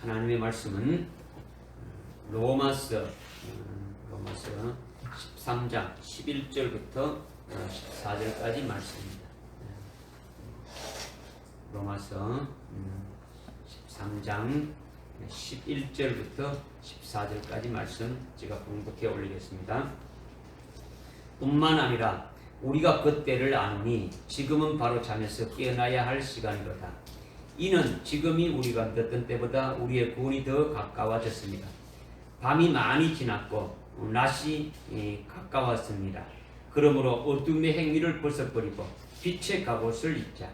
하나님의 말씀은 로마서 13장 11절부터 14절까지 말씀입니다. 로마서 13장 11절부터 14절까지 말씀 제가 봉독해 올리겠습니다. 뿐만 아니라 우리가 그때를 아노니 지금은 바로 잠에서 깨어나야 할 시간이로다. 이는 지금이 우리가 믿었던 때보다 우리의 구원이 더 가까워졌습니다. 밤이 많이 지났고 낮이 가까웠습니다. 그러므로 어둠의 행위를 벗어버리고 빛의 갑옷을 입자.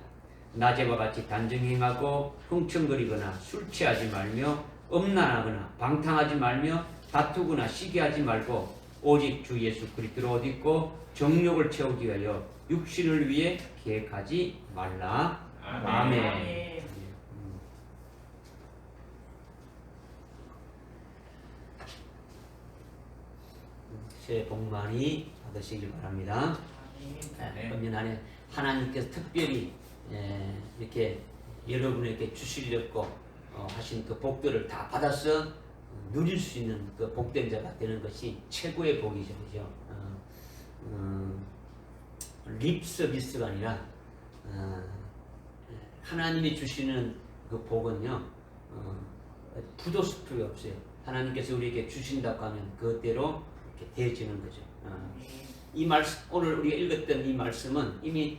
낮에와 같이 단정행하고 흥청거리거나 술 취하지 말며 음란하거나 방탕하지 말며 다투거나 시기하지 말고 오직 주 예수 그리스도를 옷 입고 정욕을 채우기 위하여 육신을 위해 계획하지 말라. 아멘. 새해 복 많이 받으시길 바랍니다. 금년 안에 하나님께서 특별히 이렇게 여러분에게 주시려고 하신 그 복들을 다 받아서 누릴 수 있는 그 복된 자가 되는 것이 최고의 복이죠. 그죠? 립 서비스가 아니라 하나님이 주시는 그 복은요 부도 수풀이 없어요. 하나님께서 우리에게 주신다고 하면 그대로 이렇게 되어지는 거죠. 이 말씀, 오늘 우리가 읽었던 이 말씀은 이미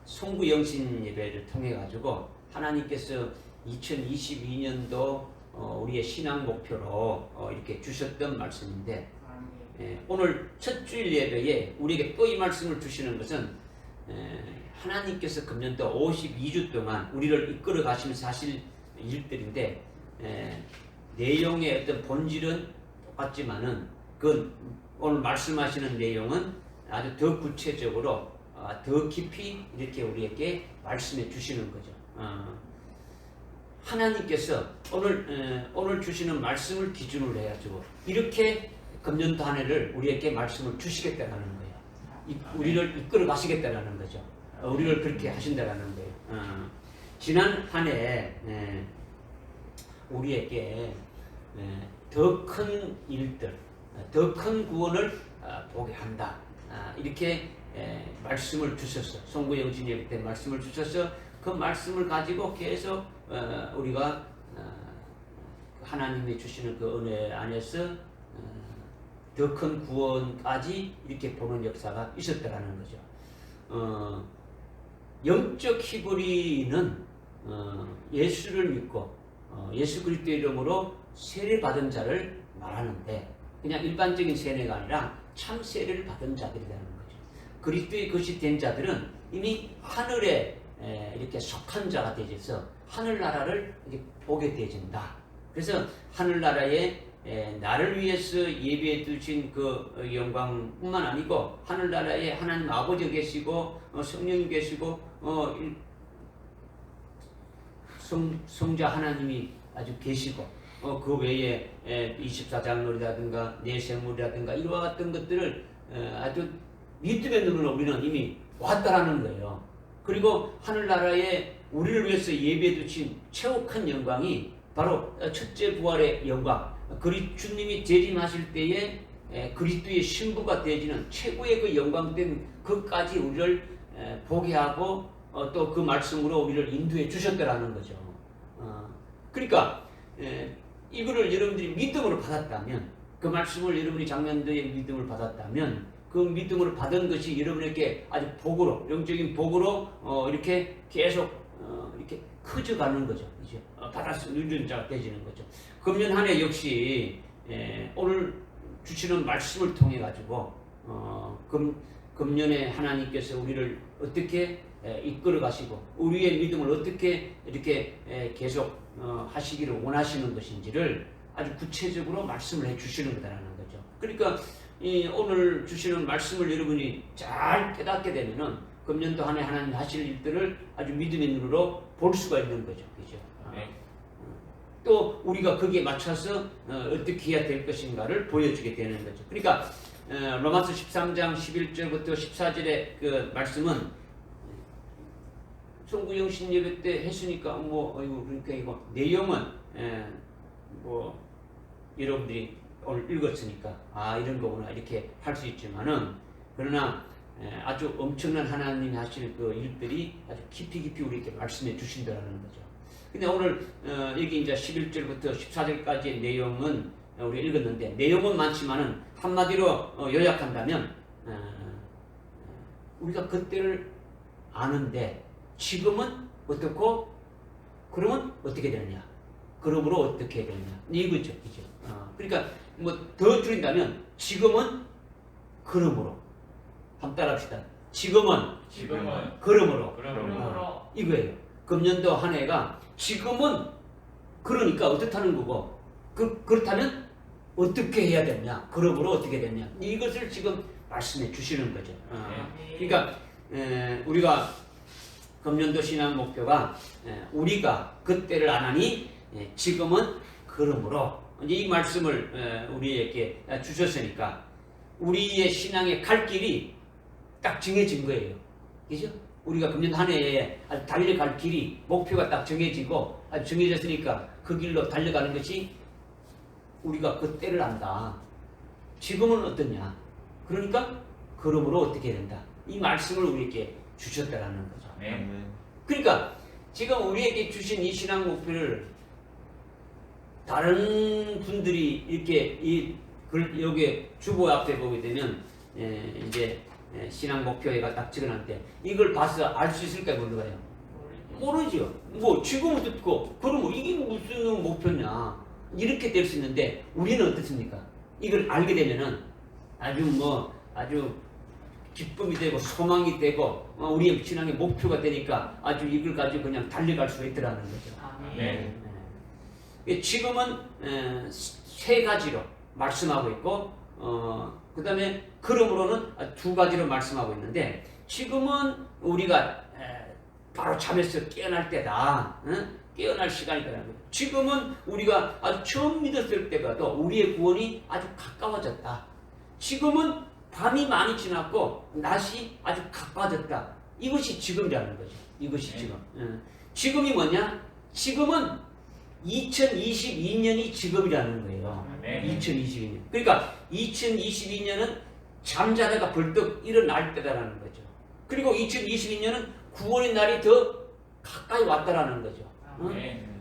송구 영신 예배를 통해 가지고 하나님께서 2022년도 우리의 신앙 목표로 이렇게 주셨던 말씀인데, 오늘 첫 주일 예배에 우리에게 또 이 말씀을 주시는 것은 하나님께서 금년도 52주 동안 우리를 이끌어 가시면서 하실 일들인데, 내용의 어떤 본질은 똑같지만은 그 오늘 말씀하시는 내용은 아주 더 구체적으로 더 깊이 이렇게 우리에게 말씀해 주시는 거죠. 하나님께서 오늘 주시는 말씀을 기준으로 해가지고 이렇게 금년도 한 해를 우리에게 말씀을 주시겠다라는 거예요. 우리를 이끌어 가시겠다라는 거죠. 우리를 그렇게 하신다라는 거예요. 지난 한 해 우리에게 더 큰 일들, 더 큰 구원을 보게 한다. 이렇게 말씀을 주셔서 송구 영신 예배 때 말씀을 주셔서 그 말씀을 가지고 계속 우리가 하나님이 주시는 그 은혜 안에서 더 큰 구원까지 이렇게 보는 역사가 있었다라는 거죠. 영적 히브리는 예수를 믿고 예수 그리스도의 이름으로 세례 받은 자를 말하는데, 그냥 일반적인 세례가 아니라 참 세례를 받은 자들이라는 거죠. 그리스도의 것이 된 자들은 이미 하늘에 이렇게 속한 자가 되어서 하늘나라를 보게 되어진다. 그래서 하늘나라에 나를 위해서 예비해 두신 그 영광뿐만 아니고 하늘나라에 하나님 아버지 계시고 성령이 계시고 성자 하나님이 아주 계시고 그 외에 24장로라든가 내생물이라든가 이와 같은 것들을 아주 믿음의 눈으로 우리는 이미 왔다라는 거예요. 그리고 하늘나라에 우리를 위해서 예비해 두신 최고 큰 영광이 바로 첫째 부활의 영광, 주님이 재림하실 때에 그리스도의 신부가 되어지는 최고의 그 영광된 그까지 우리를 보게 하고 또 그 말씀으로 우리를 인도해 주셨다라는 거죠. 그러니까 이거를 여러분들이 믿음으로 받았다면, 그 말씀을 여러분이 작년도에 믿음을 받았다면, 그 믿음으로 받은 것이 여러분에게 아주 복으로, 영적인 복으로 이렇게 계속 이렇게 커져가는 거죠. 이제 받아서 누리는 자가 되지는 거죠. 금년 한 해 역시 오늘 주시는 말씀을 통해 가지고 금년에 하나님께서 우리를 어떻게 이끌어 가시고 우리의 믿음을 어떻게 이렇게 계속 하시기를 원하시는 것인지를 아주 구체적으로 말씀을 해 주시는 거다라는 거죠. 그러니까 오늘 주시는 말씀을 여러분이 잘 깨닫게 되면은 금년도 한 해 하나님 하실 일들을 아주 믿음의 눈으로 볼 수가 있는 거죠. 그죠? 또 우리가 거기에 맞춰서 어떻게 해야 될 것인가를 보여주게 되는 거죠. 그러니까 로마서 13장 11절부터 14절의 그 말씀은 송구영신 예배 때 했으니까 뭐 아이고 그러니까 이거 내용은 뭐 여러분들이 오늘 읽었으니까 아 이런 거구나 이렇게 할 수 있지만은 그러나 아주 엄청난 하나님이 하실 그 일들이 아주 깊이 우리에게 말씀해 주신다는 거죠. 근데 오늘 여기 이제 11절부터 14절까지의 내용은 우리가 읽었는데 내용은 많지만은 한마디로 요약한다면 우리가 그때를 아는데 지금은 어떻고 그러면 어떻게 되느냐 그러므로 어떻게 되느냐 이거죠. 그죠? 그러니까 뭐 더 줄인다면 지금은 그러므로 한번 따라합시다. 지금은 그러므로 이거예요. 금년도 한 해가 지금은 그러니까 어떻다는 거고 그렇다면 어떻게 해야 되냐 그러므로 어떻게 되냐 이것을 지금 말씀해 주시는 거죠. 그러니까 우리가 금년도 신앙 목표가 우리가 그때를 안 하니 지금은 그러므로 이제 이 말씀을 우리에게 주셨으니까 우리의 신앙의 갈 길이 딱 정해진 거예요. 그죠? 우리가 금년 한 해에 달려갈 길이 목표가 딱 정해지고 정해졌으니까 그 길로 달려가는 것이 우리가 그때를 안다. 지금은 어떠냐? 그러니까 그러므로 어떻게 된다. 이 말씀을 우리에게 주셨다라는 거죠. 그러니까 지금 우리에게 주신 이 신앙 목표를 다른 분들이 이렇게 여기 주보 앞에 보게 되면 이제 신앙 목표가 딱 적어놨을 때 이걸 봐서 알 수 있을까요? 모르가요? 모르죠. 뭐 지금은 듣고 그럼 이게 무슨 목표냐 이렇게 될 수 있는데 우리는 어떻습니까? 이걸 알게 되면은 아주 기쁨이 되고 소망이 되고 우리의 신앙의 목표가 되니까 아주 이걸 가지고 그냥 달려갈 수가 있더라는 거죠. 지금은 세 가지로 말씀하고 있고 그 다음에 그러므로는 두 가지로 말씀하고 있는데 지금은 우리가 바로 잠에서 깨어날 때다. 깨어날 시간이라는 거죠. 지금은 우리가 아주 처음 믿었을 때보다도 우리의 구원이 아주 가까워졌다. 지금은 밤이 많이 지났고 낮이 아주 가까워졌다. 이것이 지금이라는 거죠. 이것이 지금. 지금이 뭐냐? 지금은 2022년이 지금이라는 거예요. 2022년. 그러니까 2022년은 잠자다가 벌떡 일어날 때다라는 거죠. 그리고 2022년은 구원의 날이 더 가까이 왔다라는 거죠.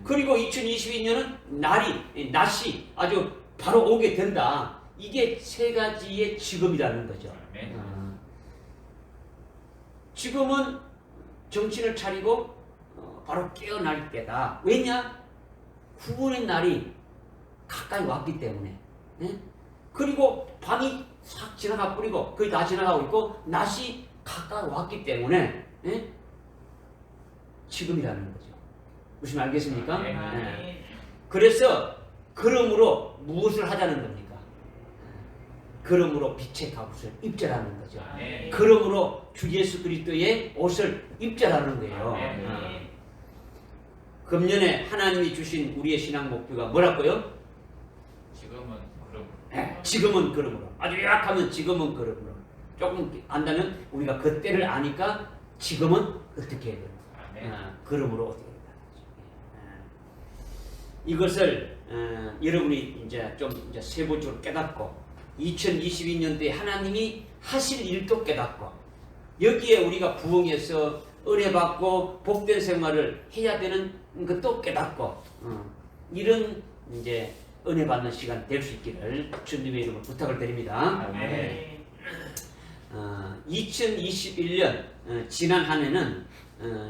그리고 2022년은 낮이 아주 바로 오게 된다. 이게 세 가지의 지금이라는 거죠. 지금은 정신을 차리고 바로 깨어날 때다. 왜냐? 구원의 날이 가까이 왔기 때문에. 그리고 밤이 싹 지나가 버리고 거의 다 지나가고 있고 낮이 가까이 왔기 때문에 지금이라는 거죠. 무슨 알겠습니까? 그래서 그러므로 무엇을 하자는 겁니까? 그러므로 빛의 갑옷을 입자라는 거죠. 그러므로 주 예수 그리스도의 옷을 입자라는 거예요. 금년에 하나님이 주신 우리의 신앙 목표가 뭐라고요? 지금은 그러므로. 아주 약하면 지금은 그러므로. 조금 안다면 우리가 그때를 아니까 지금은 어떻게 해야 되나. 그러므로 어떻게 된다. 이것을 여러분이 이제 좀 이제 세부적으로 깨닫고 2022년도에 하나님이 하실 일도 깨닫고 여기에 우리가 부흥해서 은혜 받고 복된 생활을 해야 되는 것도 깨닫고 이런 이제 은혜 받는 시간 될 수 있기를 주님의 이름으로 부탁을 드립니다. 2021년 지난 한 해는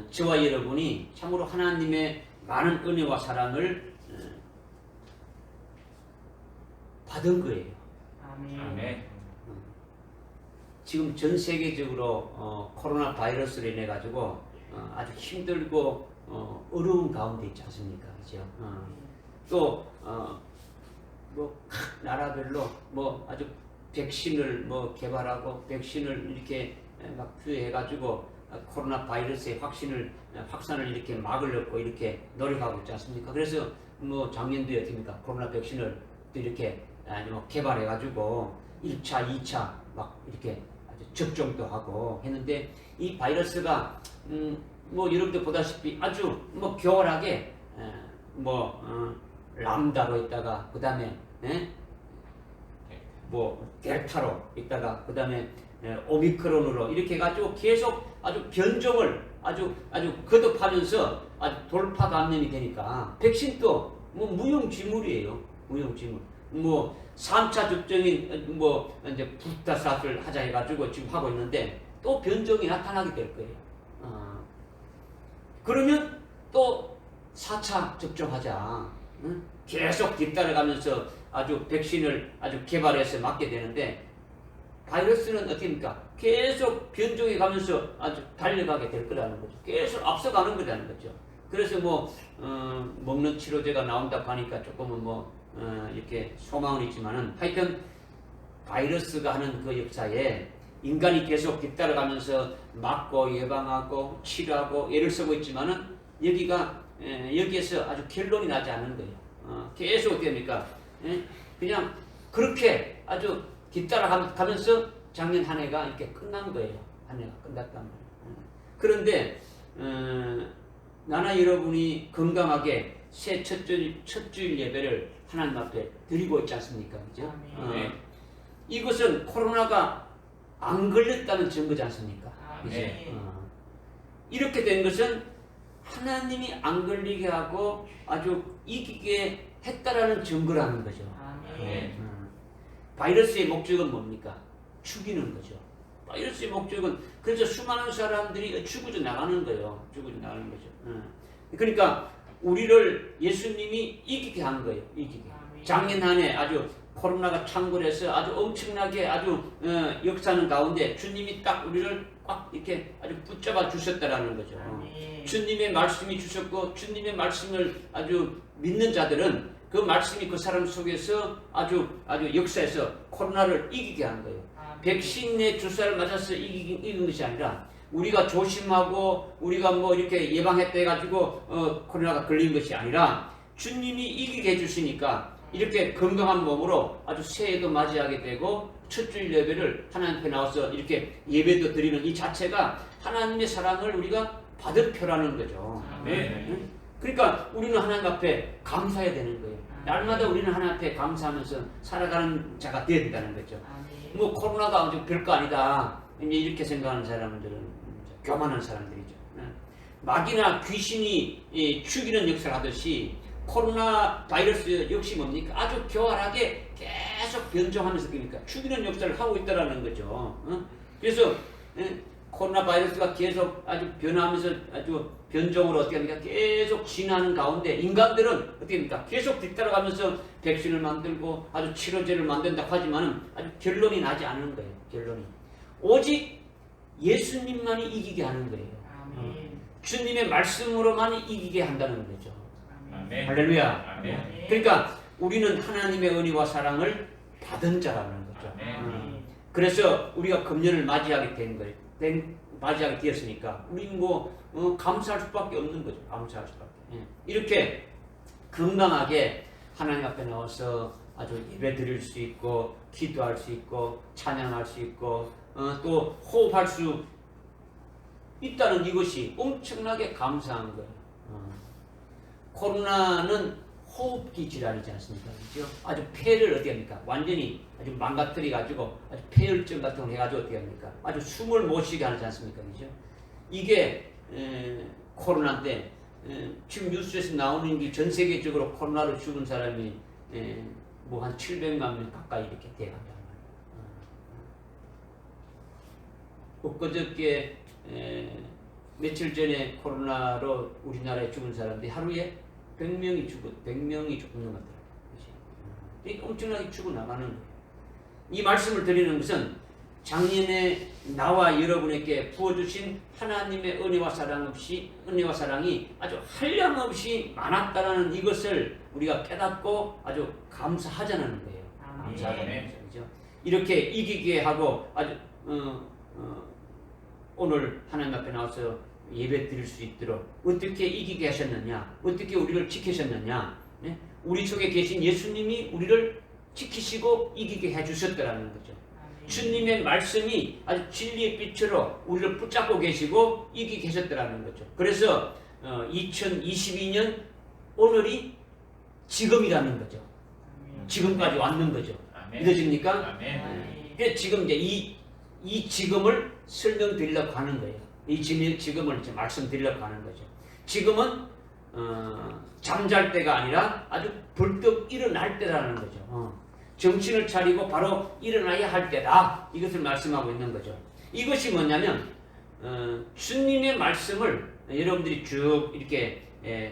저와 여러분이 참으로 하나님의 많은 은혜와 사랑을 받은 거예요. 지금 전 세계적으로 코로나 바이러스로 인해 가지고 아주 힘들고 어려운 가운데 있지 않습니까? 그죠? 또 뭐 나라별로 뭐 아주 백신을 뭐 개발하고 백신을 이렇게 막 투여해 가지고 코로나 바이러스의 확산을 이렇게 막으려고 이렇게 노력하고 있지 않습니까? 그래서 뭐 작년도에 어떻습니까? 코로나 백신을 또 이렇게 개발해 가지고 1차, 2차 막 이렇게 접종도 하고 했는데 이 바이러스가 뭐 여러분들 보다시피 아주 뭐 교활하게 람다로 있다가 그 다음에 뭐 델타로 있다가 그 다음에 오미크론으로 이렇게 해가지고 계속 아주 변종을 아주 거듭하면서 아주 돌파 감염이 되니까 백신도 뭐 무용지물이에요. 무용지물. 뭐 3차 접종인 뭐 이제 부스터샷을 하자 해가지고 지금 하고 있는데 또 변종이 나타나게 될 거예요. 그러면 또 4차 접종하자. 응? 계속 뒤따라가면서 아주 백신을 아주 개발해서 맞게 되는데 바이러스는 어떻습니까? 계속 변종해 가면서 아주 달려가게 될 거라는 거죠. 계속 앞서가는 거라는 거죠. 그래서 뭐 먹는 치료제가 나온다고 하니까 조금은 이렇게 소망은 있지만은 하여튼 바이러스가 하는 그 역사에 인간이 계속 뒤따라가면서 막고 예방하고 치료하고 애를 쓰고 있지만은 여기에서 아주 결론이 나지 않는 거예요. 계속 됩니까? 그냥 그렇게 아주 뒤따라가면서 작년 한 해가 이렇게 끝난 거예요. 한 해가 끝났단 말이에요. 그런데 나나 여러분이 건강하게 새 첫 주일 예배를 하나님 앞에 드리고 있지 않습니까? 그죠? 이것은 코로나가 안 걸렸다는 증거지 않습니까? 이제 이렇게 된 것은 하나님이 안 걸리게 하고 아주 이기게 했다라는 증거라는 거죠. 바이러스의 목적은 뭡니까? 죽이는 거죠. 바이러스의 목적은 그래서 수많은 사람들이 죽어져 나가는 거예요. 죽어져 나가는 거죠. 그러니까 우리를 예수님이 이기게 한 거예요. 이기게. 작년 한 해 아주 코로나가 창궐해서 아주 엄청나게 아주 역사하는 가운데 주님이 딱 우리를 꽉 이렇게 아주 붙잡아 주셨다라는 거죠. 주님의 말씀이 주셨고 주님의 말씀을 아주 믿는 자들은 그 말씀이 그 사람 속에서 아주 역사에서 코로나를 이기게 한 거예요. 백신의 주사를 맞아서 이긴 것이 아니라 우리가 조심하고 우리가 뭐 이렇게 예방했다 해가지고 코로나가 걸린 것이 아니라 주님이 이기게 해주시니까 이렇게 건강한 몸으로 아주 새해도 맞이하게 되고 첫 주일 예배를 하나님 앞에 나와서 이렇게 예배도 드리는 이 자체가 하나님의 사랑을 우리가 받은 표라는 거죠. 그러니까 우리는 하나님 앞에 감사해야 되는 거예요. 날마다 우리는 하나님 앞에 감사하면서 살아가는 자가 되어야 된다는 거죠. 뭐 코로나가 별거 아니다 이렇게 생각하는 사람들은 교만한 사람들이죠. 마귀나 귀신이 죽이는 역사를 하듯이 코로나 바이러스 역시 뭡니까? 아주 교활하게 계속 변종하면서 그러니까 죽이는 역사를 하고 있다는 거죠. 그래서 코로나 바이러스가 계속 아주 변하면서 아주 변종으로 어떻게 합니까? 계속 진화하는 가운데 인간들은 어떻게 합니까? 계속 뒤따라가면서 백신을 만들고 아주 치료제를 만든다고 하지만은 아주 결론이 나지 않는 거예요. 결론이. 오직 예수님만이 이기게 하는 거예요. 주님의 말씀으로만 이기게 한다는 거죠. 할렐루야. 그러니까 우리는 하나님의 은혜와 사랑을 받은 자라는 거죠. 그래서 우리가 금년을 맞이하게 된 거예요. 맞이하게 되었으니까 우리는 감사할 수밖에 없는 거죠. 감사할 수밖에. 이렇게 건강하게 하나님 앞에 나와서 아주 예배 드릴 수 있고 기도할 수 있고 찬양할 수 있고 또 호흡할 수 있다는 이것이 엄청나게 감사한 거예요. 코로나는 호흡기 질환이지 않습니까? 그죠? 아주 폐를 어떻게 합니까? 완전히 아주 망가뜨려 가지고 아주 폐혈증 같은 거 해가지고 어떻게 합니까? 아주 숨을 못 쉬게 하지 않습니까? 그죠? 이게 코로나인데 지금 뉴스에서 나오는 게 전 세계적으로 코로나로 죽은 사람이 뭐 한 700만 명 가까이 이렇게 돼간단 말이에요. 엊그저께 며칠 전에 코로나로 우리나라에 죽은 사람들이 하루에 100명이 죽는 것 같더라고요. 그러니까 엄청나게 죽어나가는 거예요. 이 말씀을 드리는 것은 작년에 나와 여러분에게 부어주신 하나님의 은혜와 사랑이 아주 한량없이 많았다는 이것을 우리가 깨닫고 아주 감사하자는 거예요. 감사하자는 거죠. 이렇게 이기게 하고 아주 오늘 하나님 앞에 나와서 예배 드릴 수 있도록 어떻게 이기게 하셨느냐, 어떻게 우리를 지키셨느냐, 네? 우리 속에 계신 예수님이 우리를 지키시고 이기게 해주셨다는 거죠. 주님의 말씀이 아주 진리의 빛으로 우리를 붙잡고 계시고 이기 계셨더라는 거죠. 그래서 2022년 오늘이 지금이라는 거죠. 지금까지 왔는 거죠. 믿어집니까? 그래서 지금 이제 이 지금을 설명드리려고 하는 거예요. 이 지금을 이제 말씀드리려고 하는 거죠. 지금은 잠잘 때가 아니라 아주 벌떡 일어날 때라는 거죠. 정신을 차리고 바로 일어나야 할 때다. 이것을 말씀하고 있는 거죠. 이것이 뭐냐면 주님의 말씀을 여러분들이 쭉 이렇게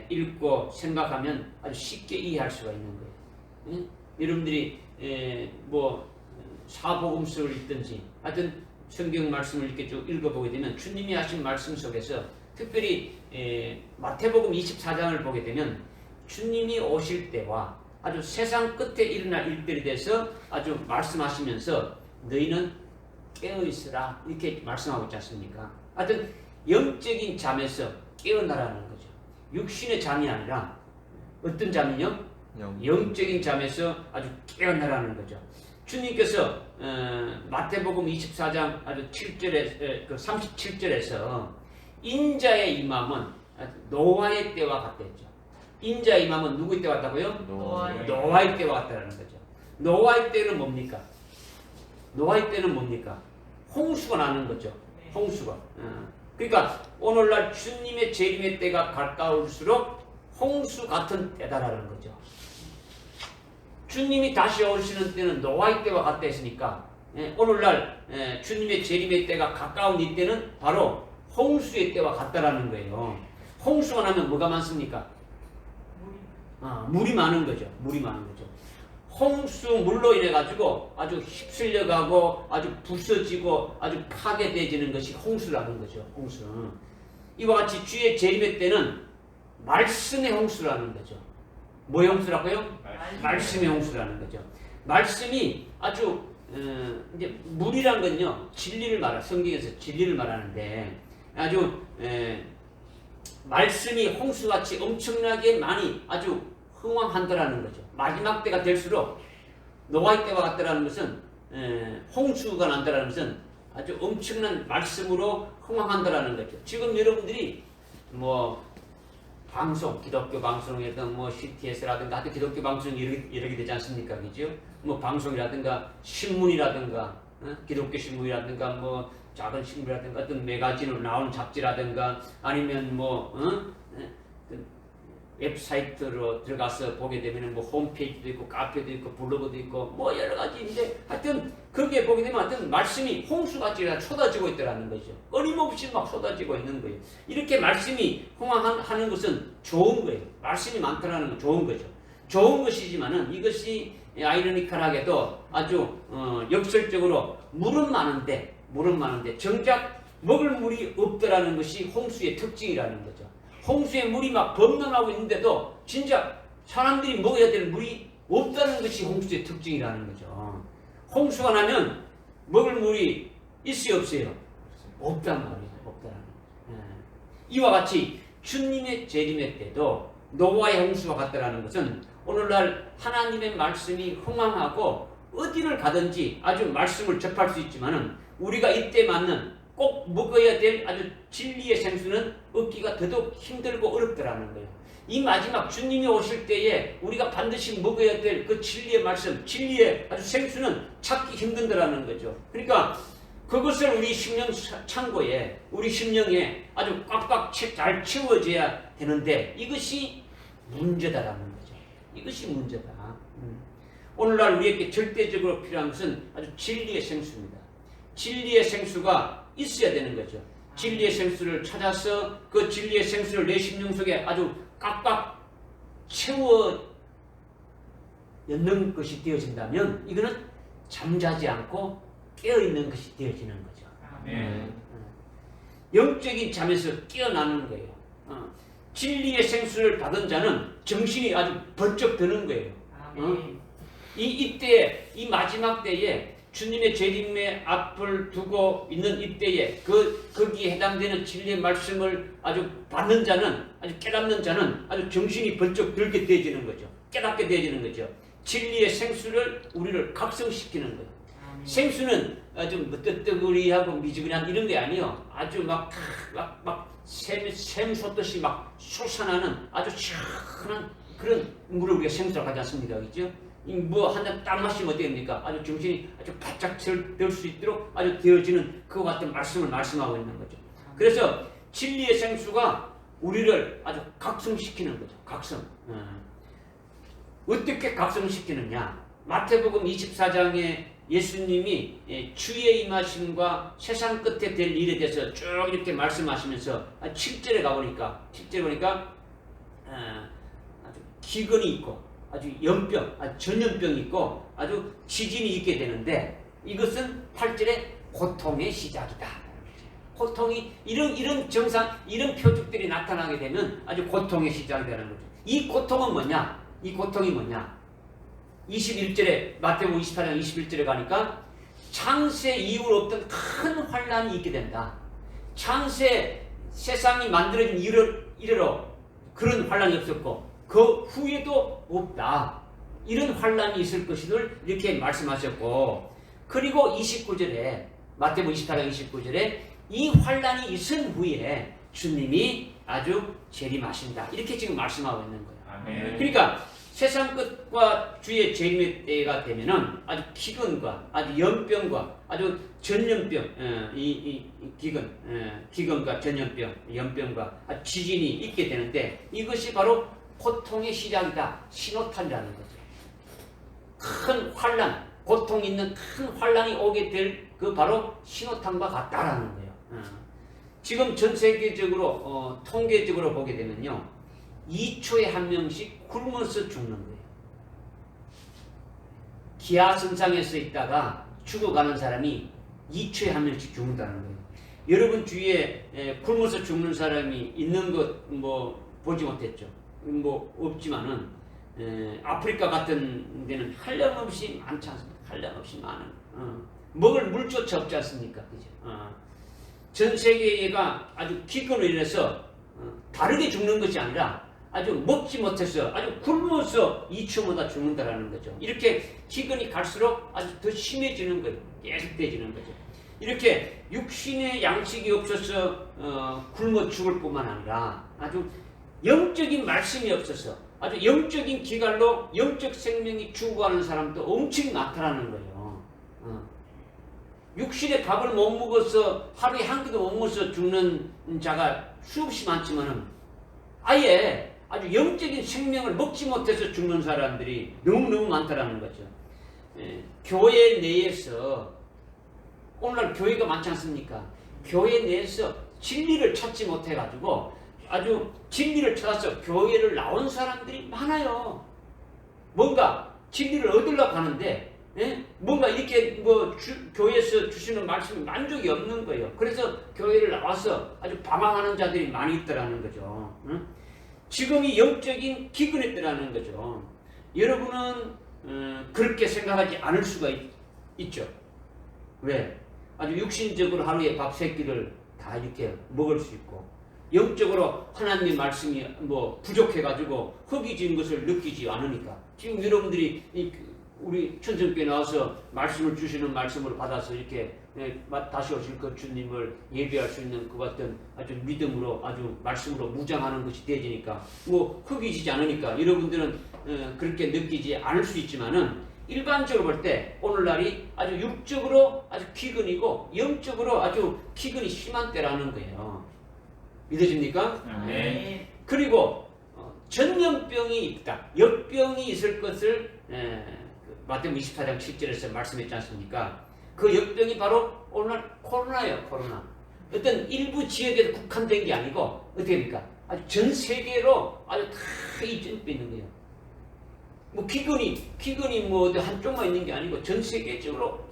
읽고 생각하면 아주 쉽게 이해할 수가 있는 거예요. 여러분들이 뭐 사복음서를 읽든지 하여튼 성경 말씀을 이렇게 쭉 읽어보게 되면 주님이 하신 말씀 속에서 특별히 마태복음 24장을 보게 되면 주님이 오실 때와 아주 세상 끝에 일어날 일들에 대해서 아주 말씀하시면서 너희는 깨어있으라 이렇게 말씀하고 있지 않습니까? 하여튼 영적인 잠에서 깨어나라는 거죠. 육신의 잠이 아니라 어떤 잠이요? 영적인 잠에서 아주 깨어나라는 거죠. 주님께서 마태복음 24장 아주 7절에 37절에서 인자의 임함은 노아의 때와 같댔죠. 인자의 임함은 누구의 때와 같다고요? 노아의 때와 같다는 거죠. 노아의 때는 뭡니까? 노아의 때는 뭡니까? 홍수가 나는 거죠. 홍수가. 그러니까 오늘날 주님의 재림의 때가 가까울수록 홍수 같은 때다라는 거죠. 주님이 다시 오시는 때는 노아의 때와 같다 했으니까 오늘날 주님의 재림의 때가 가까운 이 때는 바로 홍수의 때와 같다라는 거예요. 홍수가 나면 뭐가 많습니까? 물이 많은 거죠. 물이 많은 거죠. 홍수 물로 인해 가지고 아주 휩쓸려가고 아주 부서지고 아주 파괴되어지는 것이 홍수라는 거죠. 홍수. 이와 같이 주의 재림의 때는 말씀의 홍수라는 거죠. 뭐의 홍수라고요? 말씀의 홍수라는 거죠. 말씀이 아주 이제 물이란 건요 진리를 성경에서 진리를 말하는데 아주 말씀이 홍수같이 엄청나게 많이 아주 흥왕한다라는 거죠. 마지막 때가 될수록 노아의 때와 같다라는 것은 홍수가 난다라는 것은 아주 엄청난 말씀으로 흥왕한다라는 거죠. 지금 여러분들이 뭐 방송, 기독교 방송이라든가 뭐 CTS라든가 하여튼 기독교 방송이 여러 개 되지 않습니까? 그죠? 뭐 방송이라든가 신문이라든가 기독교 신문이라든가 뭐 작은 신문이라든가 어떤 매거진으로 나오는 잡지라든가 아니면 뭐 웹사이트로 들어가서 보게 되면 뭐 홈페이지도 있고 카페도 있고 블로그도 있고 뭐 여러 가지인데 하여튼 거기에 보게 되면 하여튼 말씀이 홍수같이 쏟아지고 있다는 거죠. 끊임없이 막 쏟아지고 있는 거예요. 이렇게 말씀이 흥황하는 것은 좋은 거예요. 말씀이 많다는 건 좋은 거죠. 좋은 것이지만은 이것이 아이러니컬하게도 아주 역설적으로 물은 많은데 정작 먹을 물이 없더라는 것이 홍수의 특징이라는 거죠. 홍수에 물이 막 범람하고 있는데도 진짜 사람들이 먹어야 될 물이 없다는 것이 홍수의 특징이라는 거죠. 홍수가 나면 먹을 물이 있어요, 없어요? 없단 말이에요. 없다는 거죠. 이와 같이 주님의 재림의 때도 노아의 홍수와 같다는 것은 오늘날 하나님의 말씀이 흥황하고 어디를 가든지 아주 말씀을 접할 수 있지만은 우리가 이때 맞는 꼭 먹어야 될 아주 진리의 생수는 얻기가 더더욱 힘들고 어렵더라는 거예요. 이 마지막 주님이 오실 때에 우리가 반드시 먹어야 될 그 진리의 말씀, 진리의 아주 생수는 찾기 힘든다라는 거죠. 그러니까 그것을 우리 심령 창고에, 우리 심령에 아주 꽉꽉 잘 채워져야 되는데 이것이 문제다라는 거죠. 이것이 문제다. 오늘날 우리에게 절대적으로 필요한 것은 아주 진리의 생수입니다. 진리의 생수가 있어야 되는 거죠. 진리의 생수를 찾아서 그 진리의 생수를 내 심령 속에 아주 꽉꽉 채워 넣는 것이 되어진다면 이거는 잠자지 않고 깨어있는 것이 되어지는 거죠. 영적인 잠에서 깨어나는 거예요. 진리의 생수를 받은 자는 정신이 아주 번쩍 드는 거예요. 이때 이 마지막 때에 주님의 재림의 앞을 두고 있는 이때에 거기에 해당되는 진리의 말씀을 아주 받는 자는 아주 깨닫는 자는 아주 정신이 번쩍 들게 되어지는 거죠. 깨닫게 되어지는 거죠. 진리의 생수를 우리를 각성시키는 거예요. 생수는 아주 뜨뜨거리하고 미지근한 이런 게 아니요. 아주 샘 솟듯이 막 솟아나는 아주 시원한 그런 물을 우리가 생수라고 하지 않습니까? 그죠? 한 잔 딱 마시면 어떻습니까? 아주 정신이 아주 바짝 들 수 있도록 아주 되어지는 그와 같은 말씀을 말씀하고 있는 거죠. 그래서 진리의 생수가 우리를 아주 각성시키는 거죠. 각성. 어떻게 각성시키느냐? 마태복음 24장에 예수님이 주의 임하심과 세상 끝에 될 일에 대해서 쭉 이렇게 말씀하시면서 7절에 가보니까 아주 기근이 있고 아주 연병, 전염병이 있고 아주 지진이 있게 되는데 이것은 8절에 고통의 시작이다. 고통이 이런 정상, 이런 표적들이 나타나게 되면 아주 고통의 시작이 되는 거죠. 이 고통은 뭐냐? 이 고통이 뭐냐? 21절에 마태복음 24장 21절에 가니까 창세 이후로 없던 큰 환란이 있게 된다. 창세 세상이 만들어진 이래로 그런 환란이 없었고 그 후에도 없다. 이런 환란이 있을 것을 이렇게 말씀하셨고 그리고 29절에 마태복음 24장 29절에 이 환란이 있은 후에 주님이 아주 재림하신다. 이렇게 지금 말씀하고 있는 거예요. 아멘. 그러니까 세상 끝과 주의 재림의 때가 되면은 아주 기근과 아주 연병과 아주 전염병, 기근과 전염병, 연병과 지진이 있게 되는데 이것이 바로 고통의 시작이다. 신호탄이라는 거죠. 큰 환란, 고통 있는 큰 환란이 오게 될 그 바로 신호탄과 같다라는 거예요. 지금 전 세계적으로 통계적으로 보게 되면요. 2초에 한 명씩 굶어서 죽는 거예요. 기아선상에서 있다가 죽어가는 사람이 2초에 한 명씩 죽는다는 거예요. 여러분 주위에 굶어서 죽는 사람이 있는 것 보지 못했죠. 없지만은 아프리카 같은 데는 한량없이 많지 않습니까? 한량없이 많은 먹을 물조차 없지 않습니까? 그죠? 전 세계가 아주 기근으로 인해서 다르게 죽는 것이 아니라 아주 먹지 못해서 아주 굶어서 2초마다 죽는다라는 거죠. 이렇게 기근이 갈수록 아주 더 심해지는 거예요. 계속되지는 거죠. 이렇게 육신의 양식이 없어서 굶어 죽을 뿐만 아니라 아주 영적인 말씀이 없어서 아주 영적인 기갈로 영적 생명이 죽어가는 사람도 엄청 나타나는 거예요. 육신의 밥을 못 먹어서 하루에 한 끼도 못 먹어서 죽는 자가 수없이 많지만은 아예 아주 영적인 생명을 먹지 못해서 죽는 사람들이 너무너무 많다라는 거죠. 교회 내에서 오늘날 교회가 많지 않습니까? 교회 내에서 진리를 찾지 못해가지고 아주 진리를 찾아서 교회를 나온 사람들이 많아요. 뭔가 진리를 얻으려고 하는데 뭔가 이렇게 교회에서 주시는 말씀이 만족이 없는 거예요. 그래서 교회를 나와서 아주 방황하는 자들이 많이 있더라는 거죠. 지금이 영적인 기근에 있더라는 거죠. 여러분은 그렇게 생각하지 않을 수가 있죠. 왜? 아주 육신적으로 하루에 밥 3끼를 다 이렇게 먹을 수 있고 영적으로 하나님의 말씀이 부족해가지고 허기진 것을 느끼지 않으니까 지금 여러분들이 우리 천정교회 나와서 말씀을 주시는 말씀을 받아서 이렇게 다시 오실 그 주님을 예배할 수 있는 그 같은 아주 믿음으로 아주 말씀으로 무장하는 것이 되지니까 허기지지 않으니까 여러분들은 그렇게 느끼지 않을 수 있지만은 일반적으로 볼 때 오늘날이 아주 육적으로 아주 기근이고 영적으로 아주 기근이 심한 때라는 거예요. 믿어집니까? 네. 그리고 전염병이 있다. 역병이 있을 것을 마태복음 24장 7절에서 말씀했지 않습니까? 그 역병이 바로 오늘날 코로나예요. 코로나. 어떤 일부 지역에 국한된 게 아니고 어떻게 됩니까? 아주 전 세계로 아주 다 이전돼 있는 거예요. 기근이 한쪽만 있는 게 아니고 전 세계적으로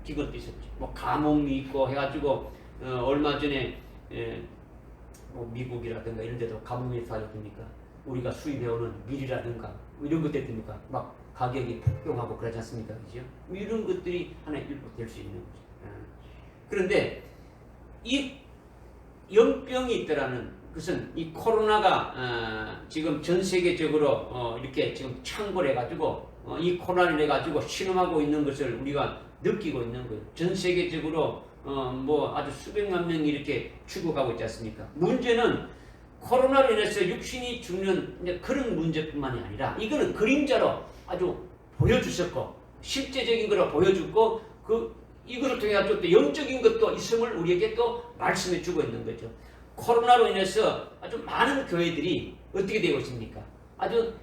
기근도 있었죠. 가뭄이 있고 해가지고 얼마 전에 미국이라든가 이런 데도 가뭄이 사라졌습니까? 우리가 수입해오는 밀이라든가 이런 것 때문이니까 막 가격이 폭등하고 그러지 않습니까? 그죠? 이런 것들이 하나의 일부 될 수 있는 거죠. 그런데 이 연병이 있더라는 것은 이 코로나가 지금 전 세계적으로 이렇게 지금 창궐해가지고 이 코로나를 해가지고 실험하고 있는 것을 우리가 느끼고 있는 거예요. 전 세계적으로 뭐 아주 수백만 명이 이렇게 죽어가고 있지 않습니까? 문제는 코로나로 인해서 육신이 죽는 그런 문제뿐만이 아니라 이거는 그림자로 아주 보여주셨고 실제적인 거로 보여주고 이거를 통해 가지고 또 영적인 것도 있음을 우리에게 또 말씀해 주고 있는 거죠. 코로나로 인해서 아주 많은 교회들이 어떻게 되고 있습니까? 아주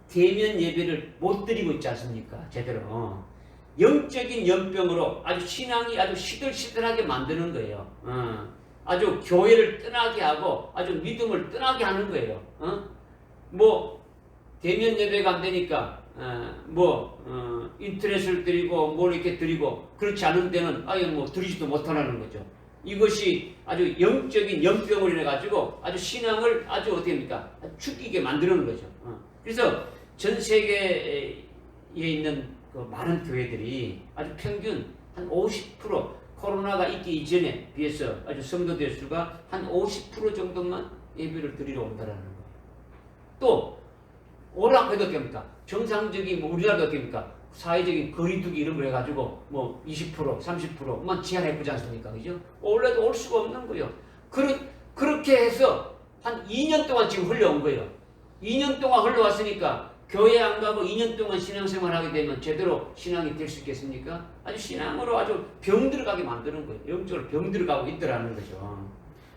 대면 예배를 못 드리고 있지 않습니까? 제대로. 영적인 연병으로 아주 신앙이 아주 시들시들하게 만드는 거예요. 아주 교회를 떠나게 하고 아주 믿음을 떠나게 하는 거예요. 뭐 대면 예배가 안 되니까 인터넷을 드리고 뭘 이렇게 드리고 그렇지 않은 데는 아예 뭐 드리지도 못하는 거죠. 이것이 아주 영적인 연병을 인해 가지고 아주 신앙을 아주 어떻게 합니까? 죽이게 만드는 거죠. 그래서 전 세계에 있는 그 많은 교회들이 아주 평균 한 50% 코로나가 있기 이전에 비해서 아주 성도들 수가 한 50% 정도만 예배를 드리러 온다라는 거예요. 또 오라고 해도 됩니까? 정상적인 우리나라도 어떻게 됩니까? 사회적인 거리두기 이런 걸 해가지고 뭐 20% 30%만 제한해보지 않습니까? 그죠? 원래도 올 수가 없는 거예요. 그렇게 해서 한 2년 동안 지금 흘러온 거예요. 2년 동안 흘러왔으니까 교회 안 가고 2년 동안 신앙생활 하게 되면 제대로 신앙이 될 수 있겠습니까? 아주 신앙으로 아주 병 들어가게 만드는 거예요. 영적으로 병 들어가고 있더라는 거죠.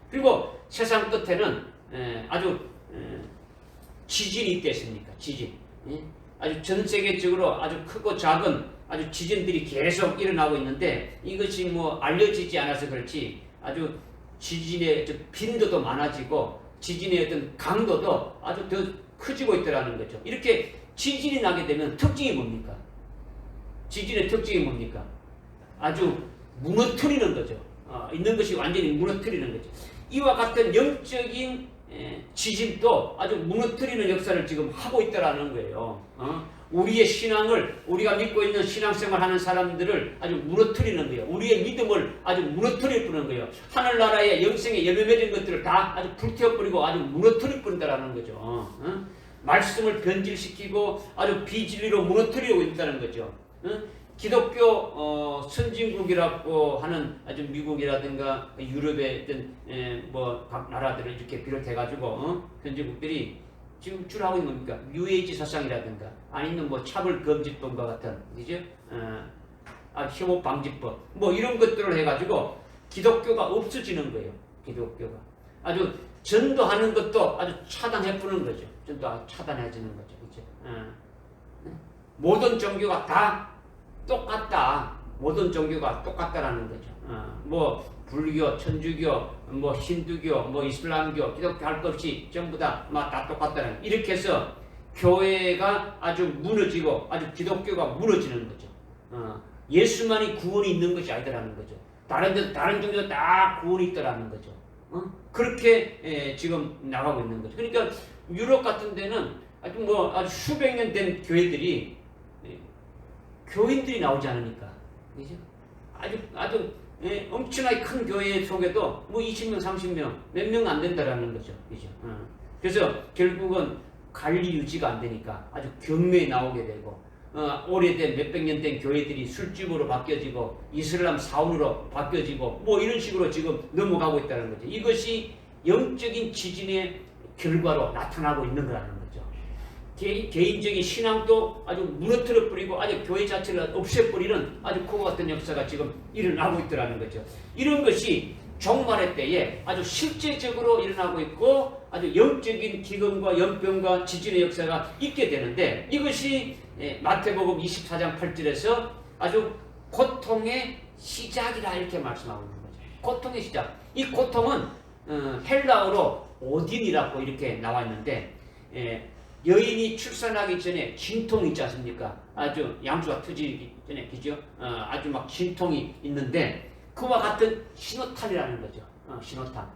그리고 세상 끝에는 아주 지진이 있겠습니까? 지진. 아주 전 세계적으로 아주 크고 작은 아주 지진들이 계속 일어나고 있는데 이것이 뭐 알려지지 않아서 그렇지 아주 지진의 빈도도 많아지고 지진의 어떤 강도도 아주 더 커지고 있더라는 거죠. 이렇게 지진이 나게 되면 특징이 뭡니까? 지진의 특징이 뭡니까? 아주 무너뜨리는 거죠. 있는 것이 완전히 무너뜨리는 거죠. 이와 같은 영적인 지진도 아주 무너뜨리는 역사를 지금 하고 있다라는 거예요. 우리의 신앙을 우리가 믿고 있는 신앙생활 하는 사람들을 아주 무너뜨리는 거예요. 우리의 믿음을 아주 무너뜨려버리는 거예요. 하늘나라의 영생에 열매 맺은 것들을 다 아주 불태워버리고 아주 무너뜨려버린다라는 거죠. 말씀을 변질시키고 아주 비진리로 무너뜨리고 있다는 거죠. 기독교 선진국이라고 하는 아주 미국이라든가 유럽의 어떤 각 나라들을 이렇게 비롯해가지고 선진국들이 지금 주로 하고 있는 겁니까? 뉴에이지 사상이라든가 아니면 뭐 차별금지법과 같은 그죠? 혐오 방지법 뭐 이런 것들을 해가지고 기독교가 없어지는 거예요. 기독교가 아주 전도하는 것도 아주 차단해부는 거죠. 전도 차단해지는 거죠. 그죠? 모든 종교가 다 똑같다. 모든 종교가 똑같다라는 거죠. 뭐 불교, 천주교, 뭐 힌두교, 뭐 이슬람교, 기독교 할 것 없이 전부 다 똑같다는 이렇게 해서 교회가 아주 무너지고 아주 기독교가 무너지는 거죠. 예수만이 구원이 있는 것이 아니다라는 거죠. 다른 종교도 다 구원이 있다라는 거죠. 그렇게 지금 나가고 있는 거죠. 그러니까 유럽 같은 데는 아주 수백 년 된 교회들이 교인들이 나오지 않으니까, 그죠? 아주 엄청나게 큰 교회 속에도 뭐 20명, 30명, 몇 명 안 된다라는 거죠, 그죠? 그래서 결국은 관리 유지가 안 되니까 아주 경매에 나오게 되고, 오래된 몇백 년 된 교회들이 술집으로 바뀌어지고, 이슬람 사원으로 바뀌어지고, 뭐 이런 식으로 지금 넘어가고 있다는 거죠. 이것이 영적인 지진의 결과로 나타나고 있는 거라는 거죠. 개인적인 신앙도 아주 무너뜨려 버리고 아주 교회 자체를 없애버리는 아주 그와 같은 역사가 지금 일어나고 있더라는 거죠. 이런 것이 종말의 때에 아주 실제적으로 일어나고 있고 아주 영적인 기근과 연병과 지진의 역사가 있게 되는데 이것이 마태복음 24장 8절에서 아주 고통의 시작이라 이렇게 말씀하고 있는 거죠. 고통의 시작. 이 고통은 헬라어로 오딘이라고 이렇게 나와 있는데 여인이 출산하기 전에 진통이 있지 않습니까? 아주 양수가 터지기 전에, 그죠? 아주 막 진통이 있는데, 그와 같은 신호탄이라는 거죠. 신호탄.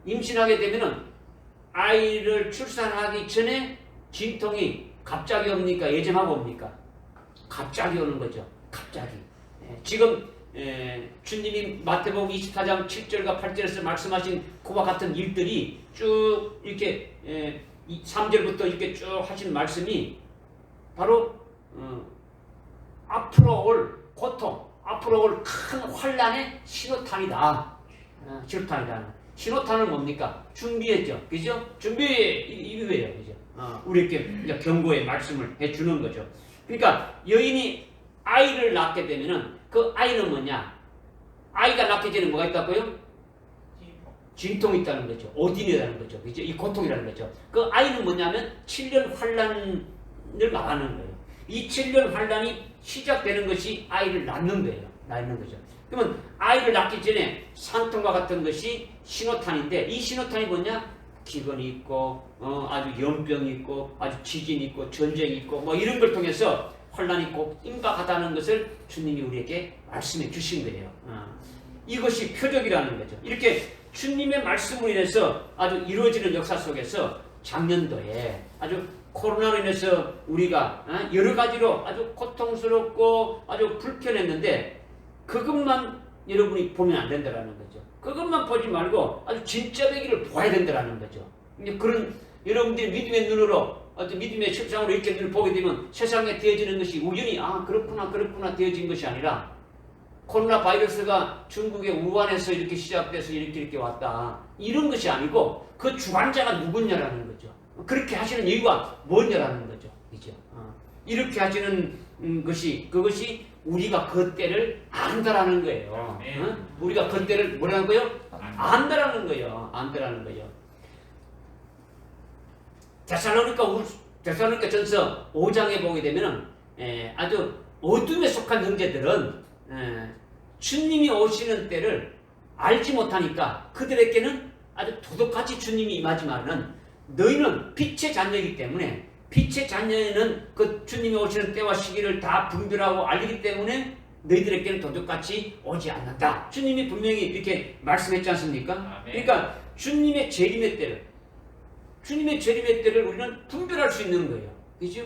임신하게 되면은 아이를 출산하기 전에 진통이 갑자기 옵니까? 예정하고 옵니까? 갑자기 오는 거죠. 갑자기. 지금 주님이 마태복음 24장 7절과 8절에서 말씀하신 그와 같은 일들이 쭉 이렇게 3절부터 이렇게 쭉 하신 말씀이 바로 앞으로 올 고통, 앞으로 올 큰 환란의 신호탄이다. 신호탄이다. 신호탄은 뭡니까? 준비했죠. 그죠? 준비! 이거예요. 그죠? 우리에게 이제 경고의 말씀을 해주는 거죠. 그러니까 여인이 아이를 낳게 되면은 그 아이는 뭐냐? 아이가 낳기 전에 뭐가 있다고요? 진통이 있다는 거죠. 어딘이라는 거죠. 그죠? 이 고통이라는 거죠. 그 아이는 뭐냐면 7년 환란을 말하는 거예요. 이 7년 환란이 시작되는 것이 아이를 낳는 거예요. 낳는 거죠. 그러면 아이를 낳기 전에 산통과 같은 것이 신호탄인데 이 신호탄이 뭐냐? 기근이 있고 아주 연병이 있고 아주 지진이 있고 전쟁이 있고 뭐 이런 걸 통해서 환란이 꼭 임박하다는 것을 주님이 우리에게 말씀해 주신 거예요. 이것이 표적이라는 거죠. 이렇게 주님의 말씀으로 인해서 아주 이루어지는 역사 속에서 작년도에 아주 코로나로 인해서 우리가 여러 가지로 아주 고통스럽고 아주 불편했는데 그것만 여러분이 보면 안 된다는 거죠. 그것만 보지 말고 아주 진짜 되기를 보아야 된다는 거죠. 그런 여러분들이 믿음의 눈으로 어떤 믿음의 실상으로 이렇게 눈을 보게 되면 세상에 되어지는 것이 우연히 그렇구나 되어진 것이 아니라 코로나 바이러스가 중국의 우한에서 이렇게 시작돼서 이렇게 왔다. 이런 것이 아니고 그 주관자가 누구냐라는 거죠. 그렇게 하시는 이유가 뭐냐라는 거죠. 그죠? 이렇게 하시는 그것이 우리가 그 때를 안다라는 거예요. 우리가 그 때를 뭐라고요? 안다라는 거예요. 안다라는 거예요. 데살로니가 전서 5장에 보게 되면 아주 어둠에 속한 형제들은 주님이 오시는 때를 알지 못하니까 그들에게는 아주 도둑같이 주님이 임하지만은 너희는 빛의 자녀이기 때문에 빛의 자녀에는 그 주님이 오시는 때와 시기를 다 분별하고 알기 때문에 너희들에게는 도둑같이 오지 않는다. 주님이 분명히 이렇게 말씀했지 않습니까? 그러니까 주님의 재림의 때를 우리는 분별할 수 있는 거예요. 그죠?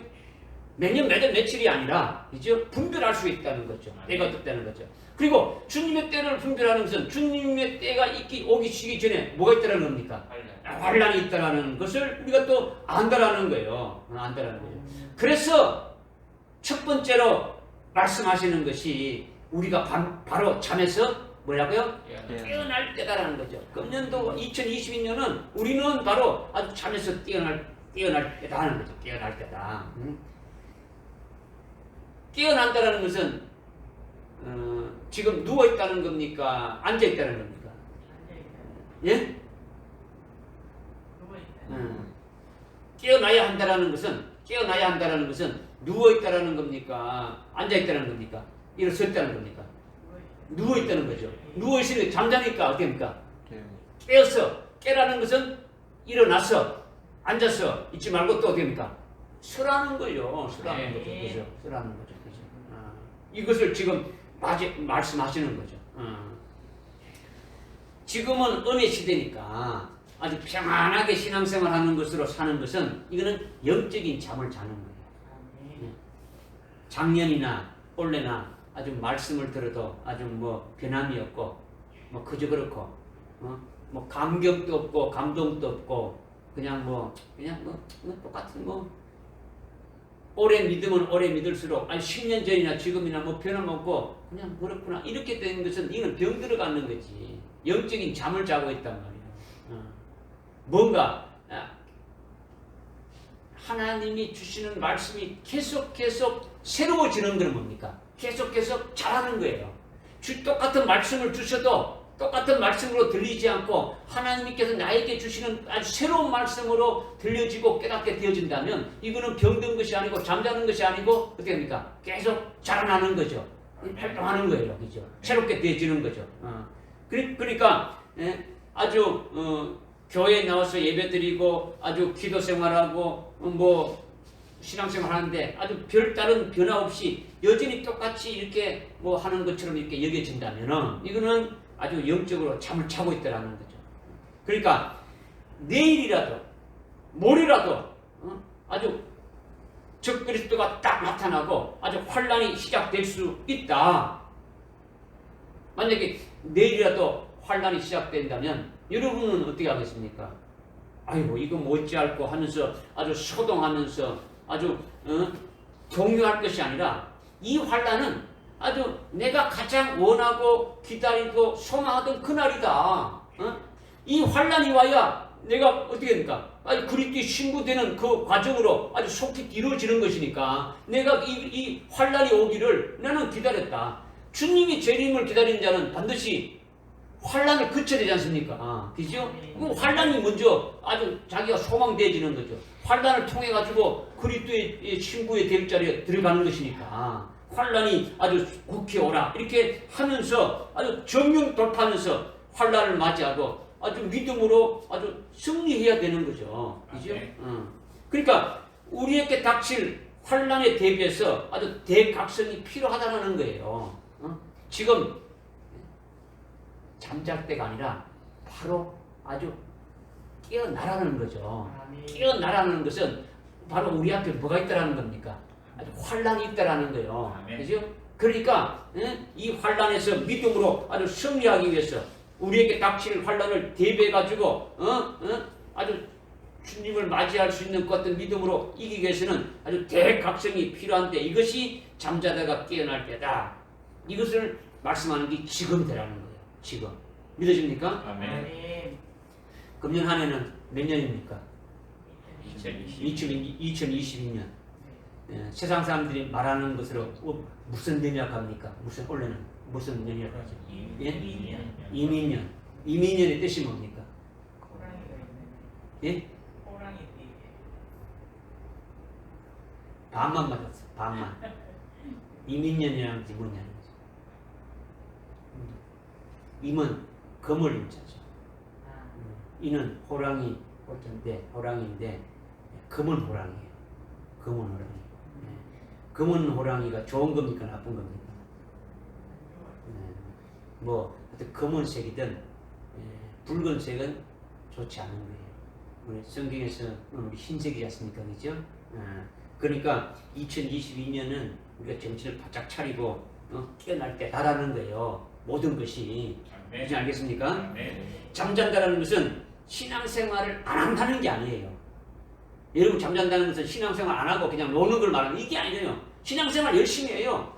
매년 며칠이 아니라 그죠? 분별할 수 있다는 거죠. 때가 어떻다는 거죠. 그리고 주님의 때를 분별하는 것은 주님의 때가 오기 시기 전에 뭐가 있다는 겁니까? 환란이 있다는 것을 우리가 또 안다라는 거예요. 안다라는 거예요. 그래서 첫 번째로 말씀하시는 것이 우리가 바로 잠에서 뭐라고요? 깨어날 때다라는 거죠. 금년도 2022년은 우리는 바로 아주 잠에서 깨어날 때다라는 거죠. 깨어날 때다. 깨어난다라는 것은 지금 누워 있다는 겁니까? 앉아 있다는 겁니까? 예? 깨어나야 한다라는 것은 누워 있다라는 겁니까? 앉아 있다는 겁니까? 일어서 있다는 겁니까? 누워 있다는 거죠. 누워 있으니 잠자니까 어떻게 합니까? 깨라는 것은 일어나서 앉아서 있지 말고 또 어떻게 합니까? 서라는 거죠. 서라는 거죠. 그죠? 서라는 거죠. 그죠? 이것을 지금 말씀하시는 거죠. 지금은 은혜 시대니까 아주 평안하게 신앙생활 하는 것으로 사는 것은 이거는 영적인 잠을 자는 거예요. 작년이나 올해나 아주 말씀을 들어도 아주 뭐 변함이 없고 뭐 그저 그렇고 뭐 감격도 없고 감동도 없고 그냥 똑같은 오래 믿으면 오래 믿을수록 10년 전이나 지금이나 뭐 변함없고 그냥 그렇구나 이렇게 되는 것은 이건 병 들어가는 거지. 영적인 잠을 자고 있단 말이에요. 뭔가 하나님이 주시는 말씀이 계속 새로워지는 건 뭡니까? 계속 잘하는 거예요. 똑같은 말씀을 주셔도 똑같은 말씀으로 들리지 않고 하나님께서 나에게 주시는 아주 새로운 말씀으로 들려지고 깨닫게 되어진다면 이거는 병든 것이 아니고 잠자는 것이 아니고 어떻게 됩니까? 계속 자라나는 거죠. 활동하는 거예요. 그죠? 새롭게 되어지는 거죠. 그러니까 아주 교회에 나와서 예배드리고 아주 기도 생활하고 뭐 신앙생활 하는데 아주 별다른 변화 없이 여전히 똑같이 이렇게 뭐 하는 것처럼 이렇게 여겨진다면은 이거는 아주 영적으로 잠을 자고 있다라는 거죠. 그러니까 내일이라도 모레라도 아주 적그리스도가 딱 나타나고 아주 환란이 시작될 수 있다. 만약에 내일이라도 환란이 시작된다면 여러분은 어떻게 하겠습니까? 아이고 이거 못지않고 하면서 아주 소동하면서 아주 공유할 것이 아니라 이 환란은 아주 내가 가장 원하고 기다리고 소망하던 그날이다. 이 환란이 와야 내가 어떻게 됩니까? 아주 그리스도의 신부되는 그 과정으로 아주 속히 이루어지는 것이니까 내가 이 환란이 오기를 나는 기다렸다. 주님이 재림을 기다리는 자는 반드시 환란을 거쳐야 되지 않습니까? 그죠? 그 환란이 먼저 아주 자기가 소망되어지는 거죠. 환란을 통해 가지고 그리스도의 신부의 될 자리에 들어가는 것이니까 환란이 아주 국히 오라 이렇게 하면서 아주 정령 돌파하면서 환란을 맞이하고 아주 믿음으로 아주 승리해야 되는 거죠. 그죠? 그러니까 우리에게 닥칠 환란에 대비해서 아주 대각성이 필요하다는 거예요. 지금 잠잘 때가 아니라 바로 아주 깨어나라는 거죠. 깨어나라는 것은 바로 우리 앞에 뭐가 있다라는 겁니까? 아주 환란이 있다라는 거예요. 그죠? 그러니까 이 환란에서 믿음으로 아주 승리하기 위해서 우리에게 닥칠 환란을 대비해 가지고 아주 주님을 맞이할 수 있는 그 어떤 믿음으로 이기기 위해서는 아주 대각성이 필요한데 이것이 잠자다가 깨어날 때다. 이것을 말씀하는 게 지금 되라는 거예요. 지금 믿어집니까? 아멘. 금년 한 해는 몇 년입니까? 2020. 2022년. 세상 사람들이 말하는 것으로 무슨 년이라고 합니까? 무슨 원래는 무슨 년이라고 하죠? 이민년. 이민년의 뜻이 뭡니까? 예? 반만 맞았어. 반만. 이민년이라는 게 뭐냐는 거죠. 임은 금을 임자죠. 이는 호랑이 호랑이인데 금은 호랑이에요. 금은 호랑이. 금은 호랑이가 좋은 겁니까? 나쁜 겁니까? 뭐 검은색이든 붉은색은 좋지 않은 거예요. 우리 성경에서는 우리 흰색이지 않습니까? 그죠? 그러니까 2022년은 우리가 정신을 바짝 차리고 깨어날 때다라는 거예요. 모든 것이. 무슨 알겠습니까? 잠잔다라는 것은 신앙생활을 안 한다는 게 아니에요. 여러분 잠잔다는 것은 신앙생활 안 하고 그냥 노는 걸 말하는 이게 아니에요. 신앙생활 열심히 해요.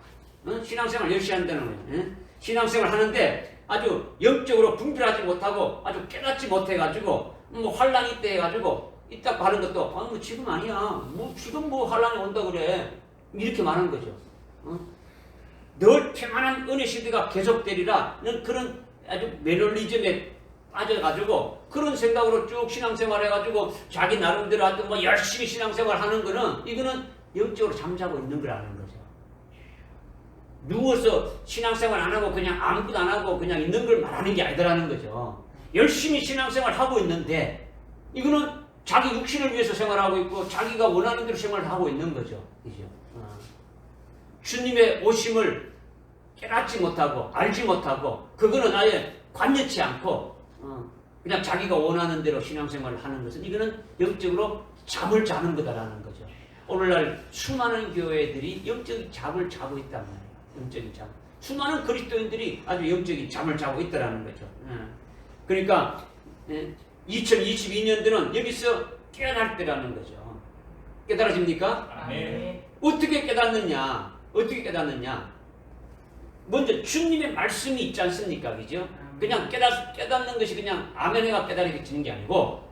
신앙생활 열심히 한다는 거예요. 신앙생활 하는데 아주 영적으로 분별하지 못하고 아주 깨닫지 못해가지고 뭐 환란이 있다 해가지고 있다고 하는 것도 뭐 지금 아니야. 뭐 지금 뭐 환란이 온다 그래. 이렇게 말하는 거죠. 늘 평안한 은혜 시대가 계속되리라는 그런 아주 매너리즘에 빠져가지고 그런 생각으로 쭉 신앙생활 해가지고 자기 나름대로 하여튼 뭐 열심히 신앙생활 하는 거는 이거는 영적으로 잠자고 있는 거라는 거죠. 누워서 신앙생활 안 하고 그냥 아무것도 안 하고 그냥 있는 걸 말하는 게 아니더라는 거죠. 열심히 신앙생활 하고 있는데 이거는 자기 육신을 위해서 생활하고 있고 자기가 원하는 대로 생활을 하고 있는 거죠. 그죠? 주님의 오심을 깨닫지 못하고 알지 못하고 그거는 아예 관여치 않고 그냥 자기가 원하는 대로 신앙생활을 하는 것은 이거는 영적으로 잠을 자는 거다라는 거죠. 오늘날 수많은 교회들이 영적인 잠을 자고 있단 말이에요. 영적인 잠. 수많은 그리스도인들이 아주 영적인 잠을 자고 있다라는 거죠. 그러니까 2022년도는 여기서 깨어날 때라는 거죠. 깨달아집니까? 아멘. 어떻게 깨닫느냐? 어떻게 깨닫느냐? 먼저 주님의 말씀이 있지 않습니까? 그죠? 그냥 깨닫는 것이 그냥 아멘해가 깨달아지는 게 아니고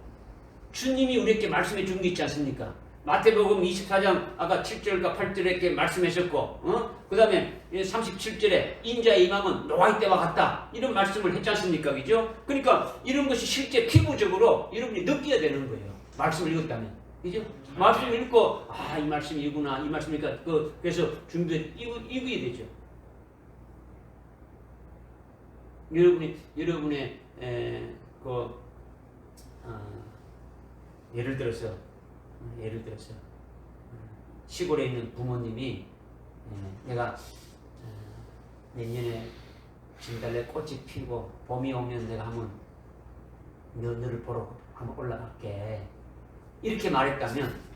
주님이 우리에게 말씀해 준 게 있지 않습니까? 마태복음 24장 아까 7절과 8절에 이렇게 말씀하셨고 그 다음에 37절에 인자의 임함은 노아의 때와 같다 이런 말씀을 했지 않습니까? 그죠? 그러니까 이런 것이 실제 피부적으로 여러분이 느껴야 되는 거예요. 말씀을 읽었다면. 그죠? 말씀을 읽고 이 말씀이 이구나 이 말씀이니까 그래서 준비해 읽어야 되죠. 여러분의 예를 들어서 시골에 있는 부모님이 내가 내년에 진달래 꽃이 피고 봄이 오면 내가 한번 너를 보러 한번 올라갈게 이렇게 말했다면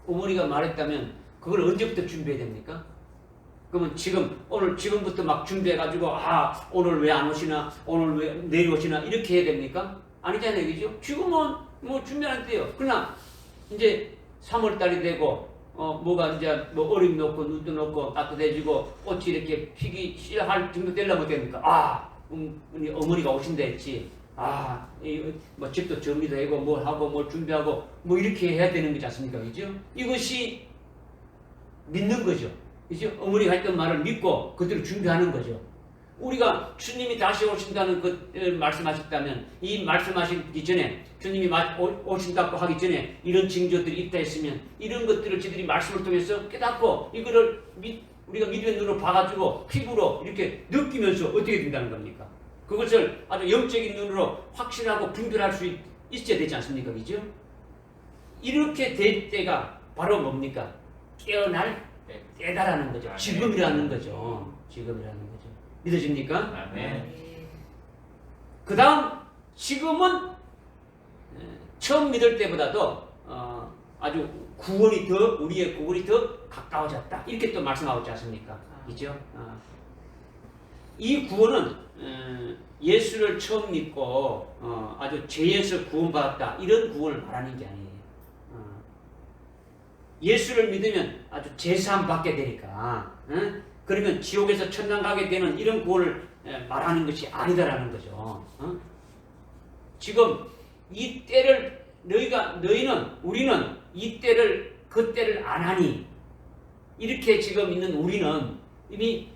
어머니가 말했다면 그걸 언제부터 준비해야 됩니까? 그러면 지금부터 막 준비해가지고 오늘 왜 안 오시나 오늘 왜 내일 오시나 이렇게 해야 됩니까? 아니잖아요, 그죠? 지금은 뭐 준비 안 돼요. 그러나 이제 3월달이 되고 뭐가 이제 뭐 얼음 넣고 눈도 넣고 따뜻해지고 꽃이 이렇게 피기 시작할 정도 되려면 됩니까? 우리 어머니가 오신다 했지. 뭐 집도 정리도 하고 뭘 하고 뭘 준비하고 뭐 이렇게 해야 되는 거지 않습니까? 그죠? 이것이 믿는 거죠. 그죠? 어머니가 했던 말을 믿고 그대로 준비하는 거죠. 우리가 주님이 다시 오신다는 그 말씀하셨다면 이 말씀하시기 전에 주님이 오신다고 하기 전에 이런 징조들이 있다 했으면 이런 것들을 저들이 말씀을 통해서 깨닫고 이거를 우리가 믿음의 눈으로 봐가지고 피부로 이렇게 느끼면서 어떻게 된다는 겁니까? 그것을 아주 영적인 눈으로 확신하고 분별할 수 있어야 되지 않습니까? 그죠? 이렇게 될 때가 바로 뭡니까? 깨어날 때다라는 거죠. 지금이라는 거죠. 지금이라는 거죠. 믿어집니까? 그 다음 지금은 처음 믿을 때보다도 아주 구원이 더 우리의 구원이 더 가까워졌다. 이렇게 또 말씀하고 있지 않습니까? 그죠? 이 구원은 예수를 처음 믿고 아주 죄에서 구원받았다. 이런 구원을 말하는 게 아니에요. 예수를 믿으면 아주 제사함 받게 되니까 그러면 지옥에서 천당 가게 되는 이런 구원을 말하는 것이 아니다라는 거죠. 지금 이 때를 우리는 이 때를 그 때를 안 하니 이렇게 지금 있는 우리는 이미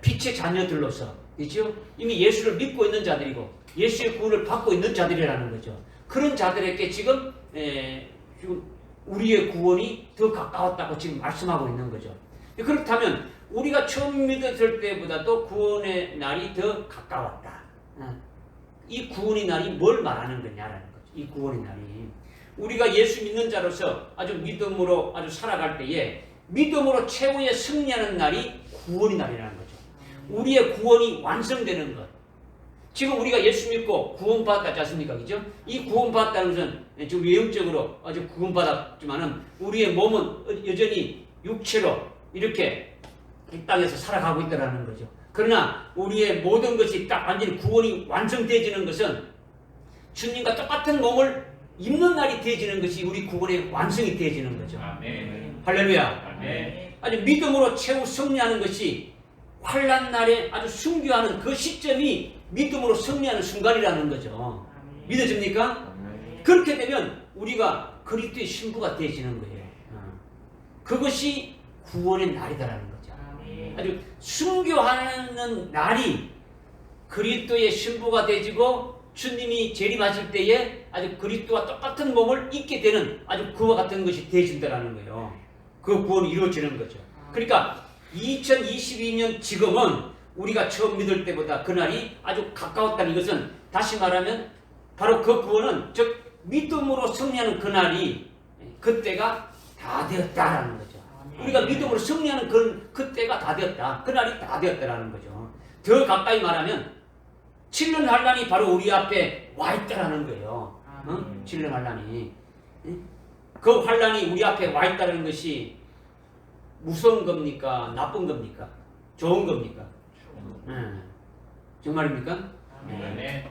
빛의 자녀들로서 그렇죠? 이미 예수를 믿고 있는 자들이고 예수의 구원을 받고 있는 자들이라는 거죠. 그런 자들에게 지금 우리의 구원이 더 가까웠다고 지금 말씀하고 있는 거죠. 그렇다면 우리가 처음 믿었을 때보다도 구원의 날이 더 가까웠다. 이 구원의 날이 뭘 말하는 거냐라는 거죠. 이 구원의 날이 우리가 예수 믿는 자로서 아주 믿음으로 아주 살아갈 때에 믿음으로 최후의 승리하는 날이 구원의 날이라는 거죠. 우리의 구원이 완성되는 것. 지금 우리가 예수 믿고 구원받았지 않습니까? 그죠? 이 구원받았다는 것은 지금 외형적으로 아주 구원받았지만은 우리의 몸은 여전히 육체로 이렇게 이 땅에서 살아가고 있다는 거죠. 그러나 우리의 모든 것이 딱 완전히 구원이 완성되어지는 것은 주님과 똑같은 몸을 입는 날이 되어지는 것이 우리 구원의 완성이 되어지는 거죠. 아멘. 할렐루야. 아멘. 아주 믿음으로 최후 승리하는 것이 환난 날에 아주 순교하는 그 시점이 믿음으로 승리하는 순간이라는 거죠. 믿어집니까? 그렇게 되면 우리가 그리스도의 신부가 되어지는 거예요. 그것이 구원의 날이다라는 거죠. 아주 순교하는 날이 그리스도의 신부가 되어지고 주님이 재림하실 때에 아주 그리스도와 똑같은 몸을 입게 되는 아주 그와 같은 것이 되어진다라는 거예요. 그 구원이 이루어지는 거죠. 그러니까 2022년 지금은 우리가 처음 믿을 때보다 그날이 아주 가까웠다는 것은 다시 말하면 바로 그 구원은 즉 믿음으로 승리하는 그날이 그때가 다 되었다라는 거죠. 우리가 믿음으로 승리하는 그때가 다 되었다. 그날이 다 되었다라는 거죠. 더 가까이 말하면 7년 환란이 바로 우리 앞에 와 있다라는 거예요. 7년 환란이. 그 환란이 우리 앞에 와 있다는 것이 무서운 겁니까? 나쁜 겁니까? 좋은 겁니까? 정말입니까?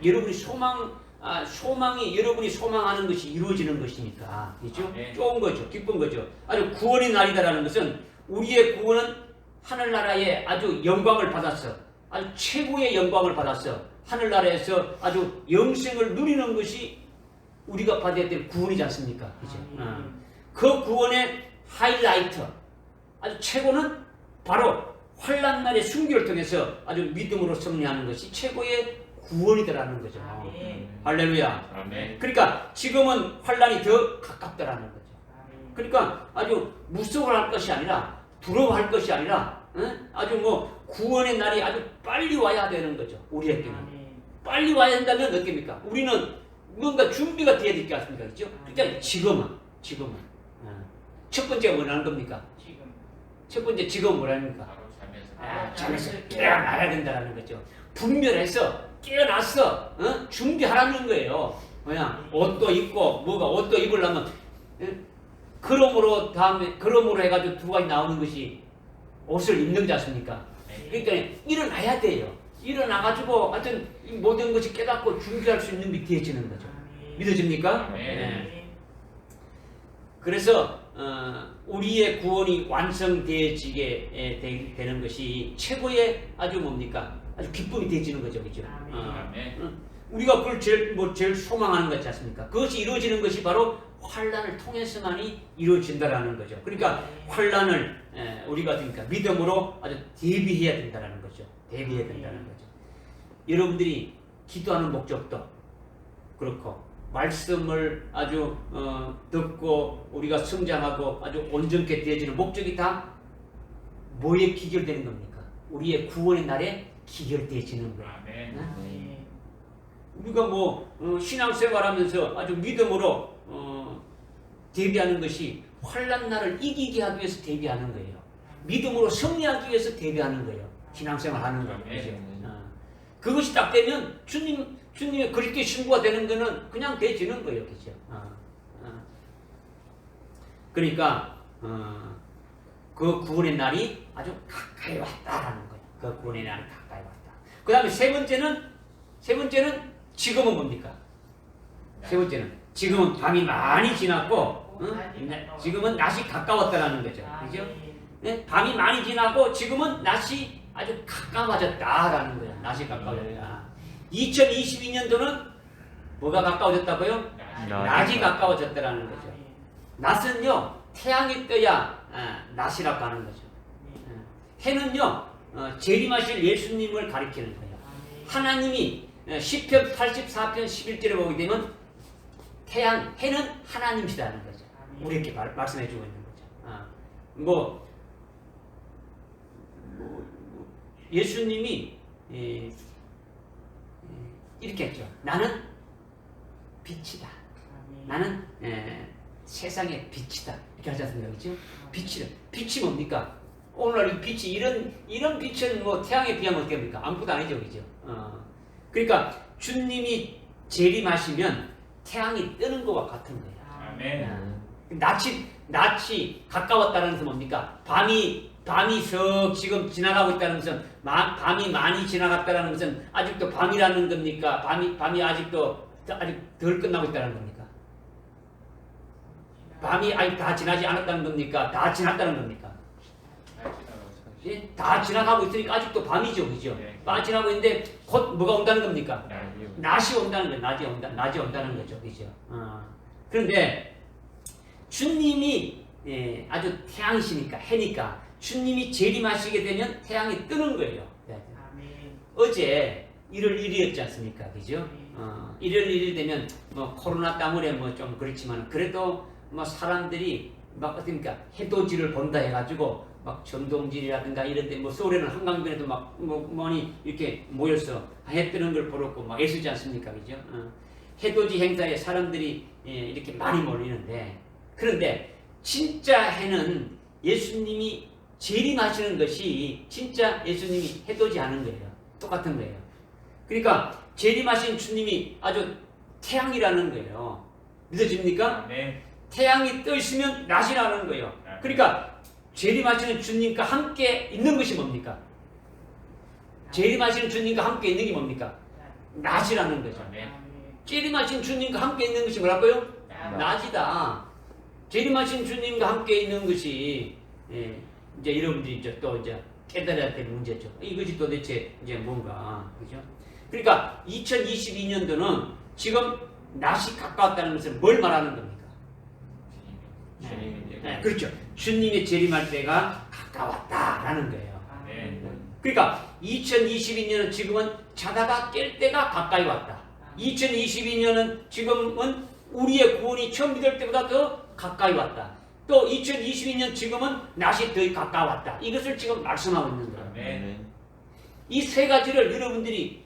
여러분이 소망이 여러분이 소망하는 것이 이루어지는 것이니까, 그렇죠? 좋은 거죠, 기쁜 거죠. 아주 구원의 날이다라는 것은 우리의 구원은 하늘나라에 아주 영광을 받았어, 아주 최고의 영광을 받았어. 하늘나라에서 아주 영생을 누리는 것이 우리가 받아야 될 구원이지 않습니까? 그렇죠? 그 구원의 하이라이트, 아주 최고는 바로 환난날의 순교를 통해서 아주 믿음으로 승리하는 것이 최고의 구원이더라는 거죠. 할렐루야. 아멘. 그러니까 지금은 환난이 더 가깝다라는 거죠. 그러니까 아주 무서워할 것이 아니라 두려워할 것이 아니라 아주 뭐 구원의 날이 아주 빨리 와야 되는 거죠. 우리에게는 빨리 와야 된다면 어떻습니까? 우리는 뭔가 준비가 돼야 되지 않습니까? 그렇죠? 그러니까 지금은 첫 번째가 뭐라는 겁니까? 첫 번째 지금 뭐랍니까? 잠에서 깨어나야 된다는 거죠. 분별해서 깨어나서 준비하라는 거예요. 그냥 옷도 입고 옷도 입으려면 그러므로 해가지고 두 가지 나오는 것이 옷을 입는 거지 않습니까? 그러니까 일어나야 돼요. 일어나가지고 하여튼 모든 것이 깨닫고 준비할 수 있는 게 되어지는 거죠. 믿어집니까? 네. 그래서 우리의 구원이 완성되어지게 되는 것이 최고의 아주 뭡니까? 아주 기쁨이 되어지는 거죠, 그죠? 우리가 그걸 제일 소망하는 것 같지 않습니까? 그것이 이루어지는 것이 바로 환란을 통해서만이 이루어진다라는 거죠. 그러니까 환란을 우리가 그러니까 믿음으로 아주 대비해야 된다라는 거죠. 대비해야 된다는 거죠. 여러분들이 기도하는 목적도 그렇고 말씀을 아주 듣고 우리가 성장하고 아주 온전케 되어지는 목적이 다 뭐에 기결되는 겁니까? 우리의 구원의 날에 기결되어지는 거예요. 우리가 신앙생활하면서 아주 믿음으로 대비하는 것이 환난 날을 이기게 하기 위해서 대비하는 거예요. 믿음으로 승리하기 위해서 대비하는 거예요. 신앙생활하는 거예요. 그것이 딱 되면 주님의 그리스도의 신부가 되는 거는 그냥 되지는 거예요, 그죠? 그러니까 그 구원의 날이 아주 가까이 왔다라는 거예요. 그 구원의 날이 가까이 왔다. 그 다음에 세 번째는 지금은 뭡니까? 세 번째는 지금은 밤이 많이 지났고 지금은 낮이 가까웠다라는 거죠. 그죠? 네? 밤이 많이 지나고 지금은 낮이 아주 가까워졌다라는 거예요. 낮이 가까워졌다. 2022년도는 뭐가 가까워졌다고요? 낮이 가까워졌다라는 거죠. 낮은요 태양이 떠야 낮이라고 하는 거죠. 해는요 재림하실 예수님을 가리키는 거예요. 하나님이 시편 84편 11절에 보게 되면 해는 하나님이시라는 거죠. 우리에게 말씀해 주고 있는 거죠. 예수님이 이렇게 했죠. 나는 빛이다. 나는 세상의 빛이다. 이렇게 하지 않습니까? 그렇죠? 빛이 뭡니까? 오늘날 이 빛이 이런 빛은 태양에 비하면 어떻습니까? 아무것도 아니죠, 그죠? 그러니까 주님이 재림하시면 태양이 뜨는 것과 같은 거예요. 아멘. 낮이 가까웠다는 것은 뭡니까? 밤이 지금 지나가고 있다는 것은 밤이 많이 지나갔다는 것은 아직도 밤이라는 겁니까? 밤이 아직 덜 끝나고 있다는 겁니까? 밤이 아직 다 지나지 않았다는 겁니까? 다 지났다는 겁니까? 예? 다 지나가고 있으니까 아직도 밤이죠, 그죠? 밤이 지나고 있는데 곧 뭐가 온다는 겁니까? 낮이 온다는 거예요. 낮이 온다는 거죠, 그죠? 그런데 주님이 아주 태양이시니까 해니까 주님이 재림하시게 되면 태양이 뜨는 거예요. 어제 1월 1일이었지 않습니까? 그죠? 1월 1일 되면 코로나 때문에 좀 그렇지만 그래도 사람들이 어떻습니까? 해돋이를 본다 해가지고 전동질이라든가 이런 데 서울에는 한강변에도 많이 이렇게 모여서 해 뜨는 걸 보러 애쓰지 않습니까? 그죠? 해돋이 행사에 사람들이 이렇게 많이 몰리는데 그런데 진짜 해는 예수님이 재림하시는 것이 진짜 예수님이 해돋이 하는 거예요. 똑같은 거예요. 그러니까 재림하신 주님이 아주 태양이라는 거예요. 믿어집니까? 네. 태양이 떠 있으면 낮이라는 거예요. 그러니까 재림하시는 주님과 함께 있는 것이 뭡니까? 재림하시는 주님과 함께 있는 게 뭡니까? 낮이라는 거죠. 재림하신 주님과 함께 있는 것이 뭐라고요? 낮이다. 재림하신 주님과 함께 있는 것이 이제 여러분들이 또 깨달아야 될 문제죠. 이것이 도대체 뭔가, 그죠? 그러니까 2022년도는 지금 낮이 가까웠다는 것은 뭘 말하는 겁니까? 그렇죠. 주님의 재림할 때가 가까웠다라는 거예요. 그러니까 2022년은 지금은 자다가 깰 때가 가까이 왔다. 2022년은 지금은 우리의 구원이 처음 믿을 때보다 더 가까이 왔다. 또 2022년 지금은 낮이 더 가까웠다. 이것을 지금 말씀하고 있는 거예요. 이 세 가지를 여러분들이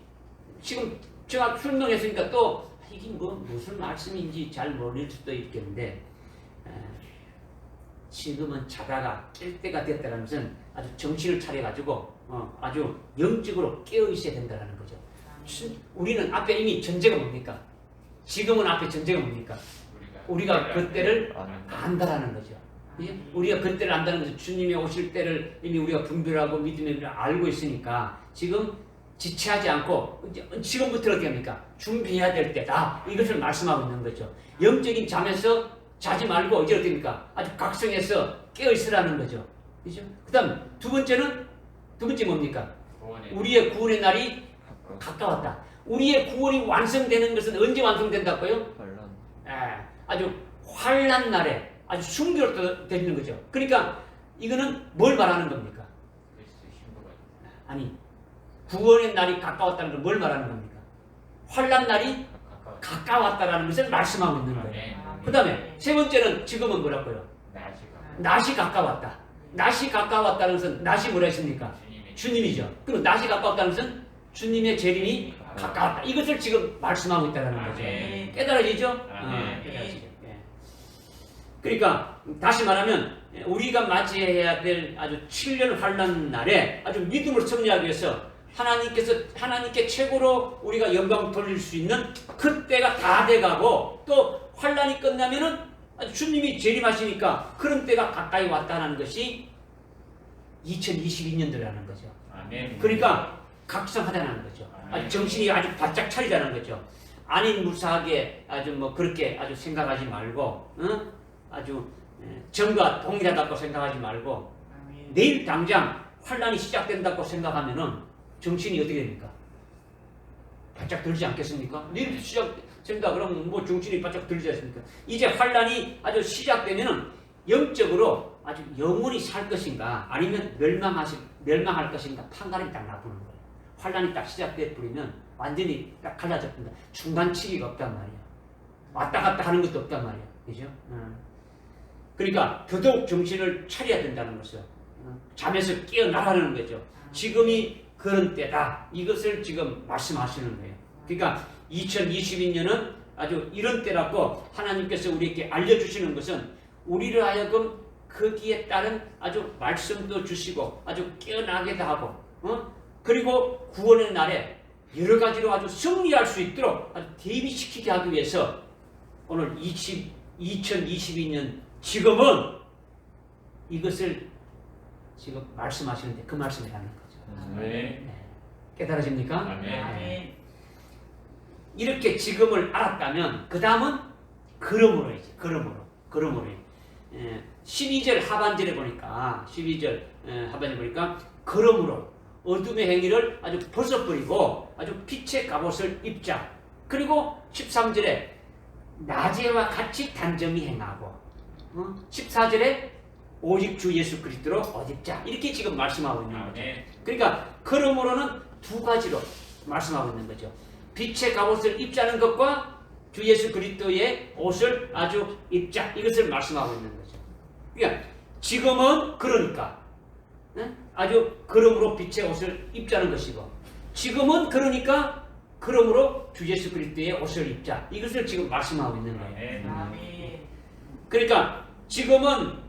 지금 제가 설명했으니까 또 이게 무슨 말씀인지 잘 모를 수도 있겠는데 지금은 자다가 깰 때가 됐다는 것은 아주 정신을 차려가지고 아주 영적으로 깨어 있어야 된다는 거죠. 우리는 앞에 이미 전제가 뭡니까? 지금은 앞에 전제가 뭡니까? 우리가 그때를 안다라는 거죠. 예? 우리가 그때를 안다는 것은 주님이 오실 때를 이미 우리가 분별하고 믿음에 알고 있으니까 지금 지체하지 않고 지금부터 어떻게 합니까? 준비해야 될 때다. 이것을 말씀하고 있는 거죠. 영적인 잠에서 자지 말고 이제 어떻습니까? 아주 각성해서 깨어 있으라는 거죠. 그죠? 그다음 두 번째 뭡니까? 우리의 구원의 날이 가까웠다. 우리의 구원이 완성되는 것은 언제 완성된다고요? 아주 환난 날에 아주 순교되는 거죠. 그러니까 이거는 뭘 말하는 겁니까? 아니, 구원의 날이 가까웠다는 건 뭘 말하는 겁니까? 환난 날이 가까웠다라는 것을 말씀하고 있는 거예요. 그 다음에 세 번째는 지금은 뭐라고요? 낮이 가까웠다. 낮이 가까웠다는 것은 낮이 뭐라 했습니까? 주님이죠. 그럼 낮이 가까웠다는 것은 주님의 재림이 가까웠다. 이것을 지금 말씀하고 있다는 거죠. 깨달아지죠? 깨달아지죠. 그러니까 다시 말하면 우리가 맞이해야 될 아주 7년 환난 날에 아주 믿음을 승리하기 위해서 하나님께 최고로 우리가 영광 돌릴 수 있는 그때가 다 돼가고 또 환난이 끝나면은 주님이 재림하시니까 그런 때가 가까이 왔다는 것이 2022년도라는 거죠. 그러니까 각성하다는 거죠. 정신이 아주 바짝 차리다는 거죠. 아닌 무사하게 아주 뭐 그렇게 아주 생각하지 말고, 아주 전과 동일하다고 생각하지 말고 내일 당장 환난이 시작된다고 생각하면은 정신이 어떻게 됩니까? 바짝 들지 않겠습니까? 내일 시작된다 그러면 뭐 정신이 바짝 들지 않습니까? 이제 환난이 아주 시작되면은 영적으로 아주 영원히 살 것인가 아니면 멸망할 것인가 판단이 딱 나쁘는 거예요. 환난이 딱 시작돼 버리면 완전히 딱 갈라졌습니다. 중간치기가 없단 말이야. 왔다 갔다 하는 것도 없단 말이야. 그죠? 그러니까 더더욱 정신을 차려야 된다는 것을 잠에서 깨어나라는 거죠. 지금이 그런 때다. 이것을 지금 말씀하시는 거예요. 그러니까 2022년은 아주 이런 때라고 하나님께서 우리에게 알려주시는 것은 우리를 하여금 거기에 따른 아주 말씀도 주시고 아주 깨어나게도 하고 그리고 구원의 날에 여러 가지로 아주 승리할 수 있도록 아주 대비시키게 하기 위해서 오늘 2022년 지금은 이것을 지금 말씀하시는데 그 말씀이라는 거죠. 네. 깨달아집니까? 네. 이렇게 지금을 알았다면 그 다음은 그러므로이지. 그러므로 12절 하반절에 보니까 그러므로 어둠의 행위를 아주 벗어버리고 아주 빛의 갑옷을 입자. 그리고 13절에 낮에와 같이 단정히 행하고 14절에 오직 주 예수 그리스도로 옷 입자. 이렇게 지금 말씀하고 있는 거죠. 그러니까 그러므로는 두 가지로 말씀하고 있는 거죠. 빛의 갑옷을 입자는 것과 주 예수 그리스도의 옷을 아주 입자. 이것을 말씀하고 있는 거죠. 그러니까 지금은 그러니까 아주 그러므로 빛의 옷을 입자는 것이고 지금은 그러니까 그러므로 주 예수 그리스도의 옷을 입자. 이것을 지금 말씀하고 있는 거예요. 그러니까 지금은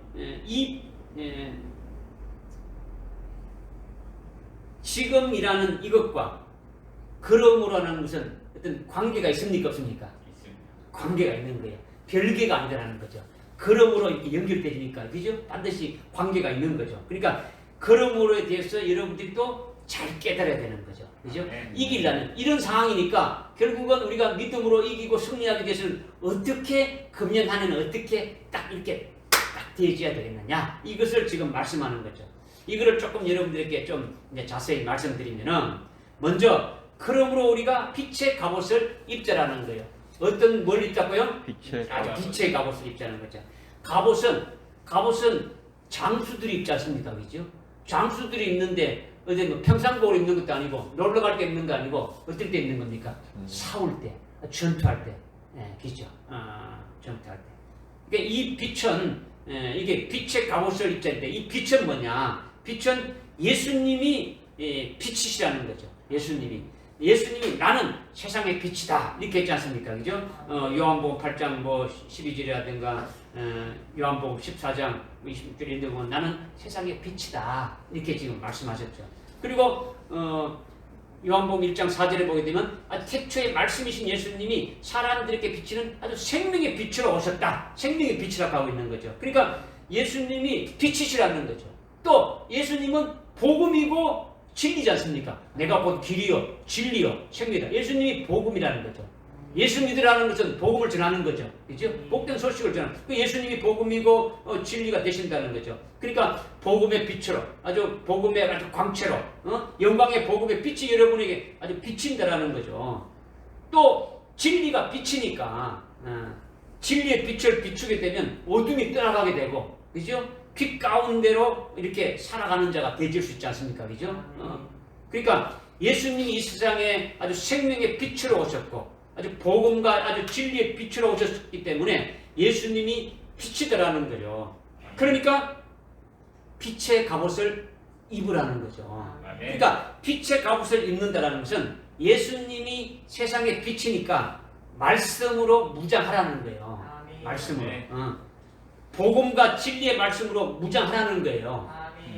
지금이라는 이것과 그러므로라는 것은 어떤 관계가 있습니까? 없습니까? 있습니다. 관계가 있는 거예요. 별개가 아니라는 거죠. 그러므로 이렇게 연결되니까 그죠? 반드시 관계가 있는 거죠. 그러니까 그러므로에 대해서 여러분들이 또 잘 깨달아야 되는 거죠. 그죠? 이기려는 이런 상황이니까 결국은 우리가 믿음으로 이기고 승리하기 위해서는 어떻게 금년 한 해는 어떻게 딱 이렇게 딱 되어져야 되겠느냐? 이것을 지금 말씀하는 거죠. 이거를 조금 여러분들에게 좀 이제 자세히 말씀드리면은 먼저 그러므로 우리가 빛의 갑옷을 입자라는 거예요. 어떤 뭘 입자고요? 빛의 갑옷을 입자는 거죠. 갑옷은 장수들이 입지 않습니까? 그죠? 장수들이 입는데 어디 뭐 평상복으로 입는 것도 아니고 놀러 갈 때 입는 거 아니고 어떨 때 입는 겁니까? 싸울 때, 전투할 때, 그죠? 전투할 때. 그러니까 이 빛은 이게 빛의 갑옷을 입자인데 이 빛은 뭐냐? 빛은 예수님이 빛이시라는 거죠. 예수님이 나는 세상의 빛이다 이렇게 했지 않습니까? 그죠? 요한복음 8장 뭐 12절이라든가 요한복음 14장 26절에 있는 거 나는 세상의 빛이다 이렇게 지금 말씀하셨죠. 그리고 요한복음 1장 4절에 보게 되면 태초에 말씀이신 예수님이 사람들에게 비치는 아주 생명의 빛으로 오셨다. 생명의 빛이라고 하고 있는 거죠. 그러니까 예수님이 빛이시라는 거죠. 또 예수님은 복음이고 진리지 않습니까? 내가 곧 길이요 진리요 생명이다. 예수님이 복음이라는 거죠. 예수 믿으라는 것은 복음을 전하는 거죠. 그죠? 복된 소식을 전하는. 그 예수님이 복음이고 진리가 되신다는 거죠. 그러니까 복음의 빛으로, 아주 복음의 아주 광채로, 영광의 복음의 빛이 여러분에게 아주 비친다라는 거죠. 또 진리가 빛이니까 진리의 빛을 비추게 되면 어둠이 떠나가게 되고, 그죠? 빛 가운데로 이렇게 살아가는 자가 되질 수 있지 않습니까? 그죠? 그러니까 예수님이 이 세상에 아주 생명의 빛으로 오셨고, 아주 복음과 아주 진리의 빛으로 오셨기 때문에 예수님이 빛이더라는 거죠. 그러니까 빛의 갑옷을 입으라는 거죠. 그러니까 빛의 갑옷을 입는다는 것은 예수님이 세상의 빛이니까 말씀으로 무장하라는 거예요. 말씀으로. 복음과 진리의 말씀으로 무장하라는 거예요.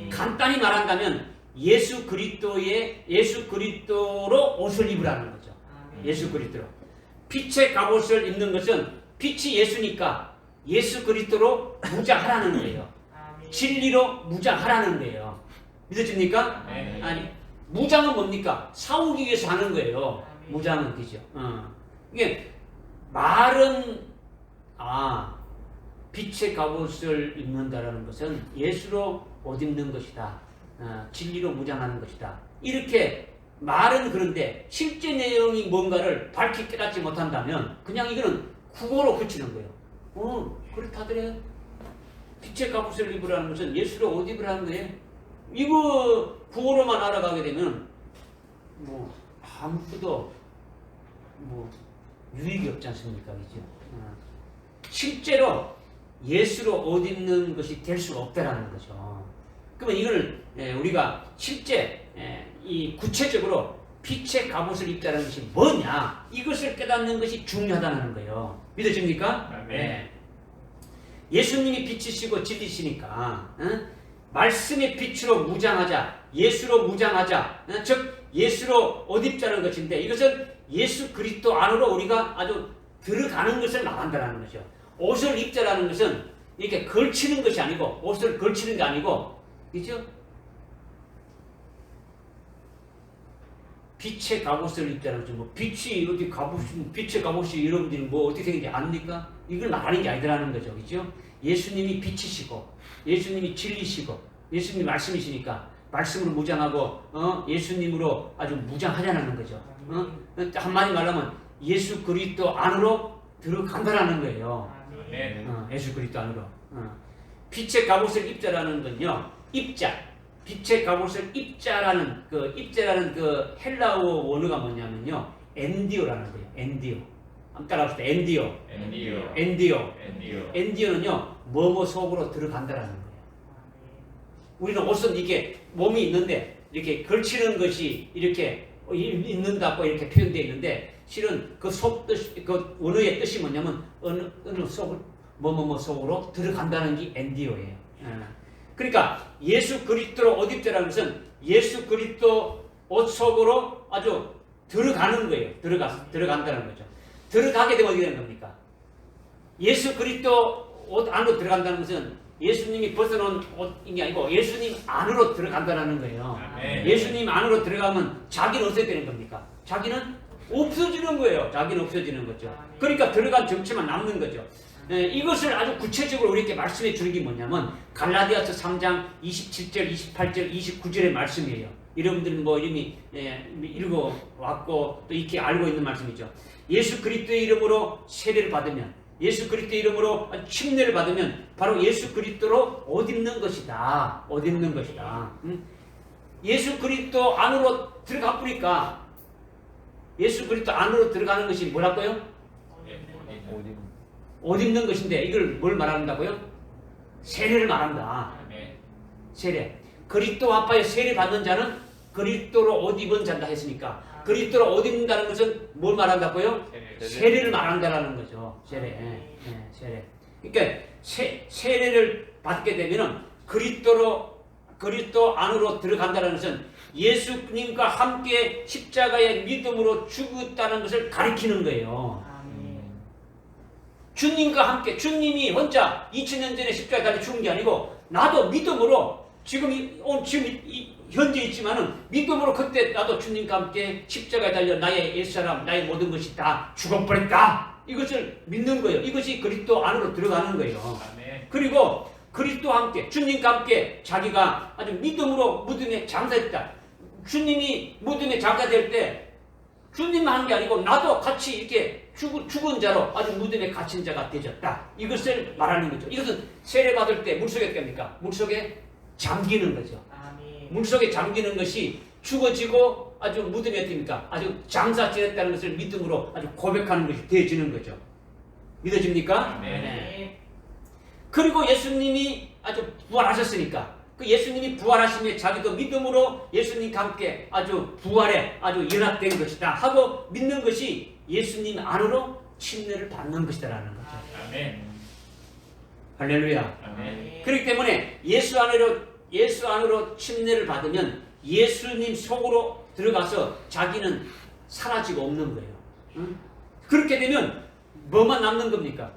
간단히 말한다면 예수 그리스도로 옷을 입으라는 거죠. 예수 그리스도로. 빛의 갑옷을 입는 것은 빛이 예수니까 예수 그리스도로 무장하라는 거예요. 진리로 무장하라는 거예요. 믿어집니까? 아니, 무장은 뭡니까? 싸우기 위해서 하는 거예요. 무장은 그죠. 이게 말은 빛의 갑옷을 입는다라는 것은 예수로 옷 입는 것이다. 진리로 무장하는 것이다. 이렇게 말은 그런데 실제 내용이 뭔가를 밝히 깨닫지 못한다면 그냥 이거는 국어로 그치는 거예요. 그렇다더래. 빛의 갑옷을 입으라는 것은 예수로 옷 입으라는 거예요. 이거 국어로만 알아가게 되면 뭐 아무것도 뭐 유익이 없지 않습니까? 그죠? 실제로 예수로 옷 입는 것이 될 수가 없다라는 거죠. 그러면 이걸 우리가 실제 이 구체적으로 빛의 갑옷을 입다는 것이 뭐냐, 이것을 깨닫는 것이 중요하다는 거예요. 믿어집니까? 네. 예수님이 빛이시고 진리시니까 말씀의 빛으로 무장하자, 예수로 무장하자, 즉 예수로 옷 입자는 것인데, 이것은 예수 그리스도 안으로 우리가 아주 들어가는 것을 말한다는 거죠. 옷을 입자라는 것은 이렇게 걸치는 것이 아니고, 옷을 걸치는 게 아니고, 그죠? 빛의 갑옷을 입자는 거죠. 뭐 빛이 어디 갑옷이, 빛의 갑옷이 여러분들이 뭐 어떻게 생긴지 압니까? 이걸 말하는 게 아니라는 거죠. 그죠? 예수님이 빛이시고, 예수님이 진리시고, 예수님이 말씀이시니까 말씀으로 무장하고, 예수님으로 아주 무장하자는 거죠. 한마디 말하면 예수 그리스도 안으로 들어간다라는 거예요. 예수 그리스도 안으로. 빛의 갑옷을 입자라는 건요, 입자. 빛의 갑옷을 입자라는 그 헬라어 원어가 뭐냐면요, 엔디오라는 거예요. 엔디오. 한번 따라합시다. 엔디오는요, 뭐뭐 속으로 들어간다라는 거예요. 우리는 옷은 이게 몸이 있는데 이렇게 걸치는 것이 이렇게 있는다고 이렇게 표현되어 있는데, 실은 그 속 뜻, 그 원어의 뜻이 뭐냐면 어느 속을 뭐뭐뭐 속으로 들어간다는 게 엔디오예요. 그러니까 예수 그리스도로 옷 입자라는 것은 예수 그리스도 옷 속으로 아주 들어가는 거예요. 들어간다는 거죠. 들어가게 되면 어떻게 되는 겁니까? 예수 그리스도 옷 안으로 들어간다는 것은 예수님이 벗어놓은 옷이 아니고 예수님 안으로 들어간다는 거예요. 예수님 안으로 들어가면 자기는 어떻게 되는 겁니까? 자기는 없어지는 거예요. 자기는 없어지는 거죠. 그러니까 들어간 정체만 남는 거죠. 이것을 아주 구체적으로 우리에게 말씀해 주는 게 뭐냐면 갈라디아서 3장 27절, 28절, 29절의 말씀이에요. 여러분들은 뭐 이미 읽어왔고 또 이렇게 알고 있는 말씀이죠. 예수 그리스도의 이름으로 세례를 받으면, 예수 그리스도의 이름으로 침례를 받으면 바로 예수 그리스도로 옷 입는 것이다. 옷 입는 것이다. 예수 그리스도 안으로 들어가 보니까 예수 그리스도 안으로 들어가는 것이 뭐라고요? 옷 입는 것인데, 이걸 뭘 말한다고요? 세례를 말한다. 세례. 그리스도 아빠의 세례 받는 자는 그리스도로 옷 입은 자다 했으니까, 그리스도로 옷 입는다는 것은 뭘 말한다고요? 세례를 말한다라는 거죠. 세례. 그러니까 세례를 받게 되면은 그리스도 안으로 들어간다는 것은 예수님과 함께 십자가의 믿음으로 죽었다는 것을 가리키는 거예요. 주님과 함께, 주님이 혼자 2000년 전에 십자가에 달려 죽은 게 아니고 나도 믿음으로 지금 현재 있지만은 믿음으로 그때 나도 주님과 함께 십자가에 달려 나의 옛사람, 나의 모든 것이 다 죽어버렸다. 이것을 믿는 거예요. 이것이 그리스도 안으로 들어가는 거예요. 아멘. 그리고 그리스도와 함께 주님과 함께 자기가 아주 믿음으로 무덤에 장사했다. 주님이 무덤에 장사될 때 주님만 한 게 아니고 나도 같이 이렇게 죽은 자로 아주 무덤에 갇힌 자가 되졌다. 이것을 말하는 거죠. 이것은 세례 받을 때 물속에 됩니까? 물속에 잠기는 거죠. 아멘. 물속에 잠기는 것이 죽어지고 아주 무덤에 됩니까? 아주 장사 지냈다는 것을 믿음으로 아주 고백하는 것이 되어지는 거죠. 믿어집니까? 아멘. 그리고 예수님이 아주 부활하셨으니까 그 예수님이 부활하심에 자기도 믿음으로 예수님과 함께 아주 부활에 아주 연합된 것이다 하고 믿는 것이 예수님 안으로 침례를 받는 것이다라는 거죠. 아멘. 할렐루야. 아멘. 그렇기 때문에 예수 안으로 침례를 받으면 예수님 속으로 들어가서 자기는 사라지고 없는 거예요. 응? 그렇게 되면 뭐만 남는 겁니까?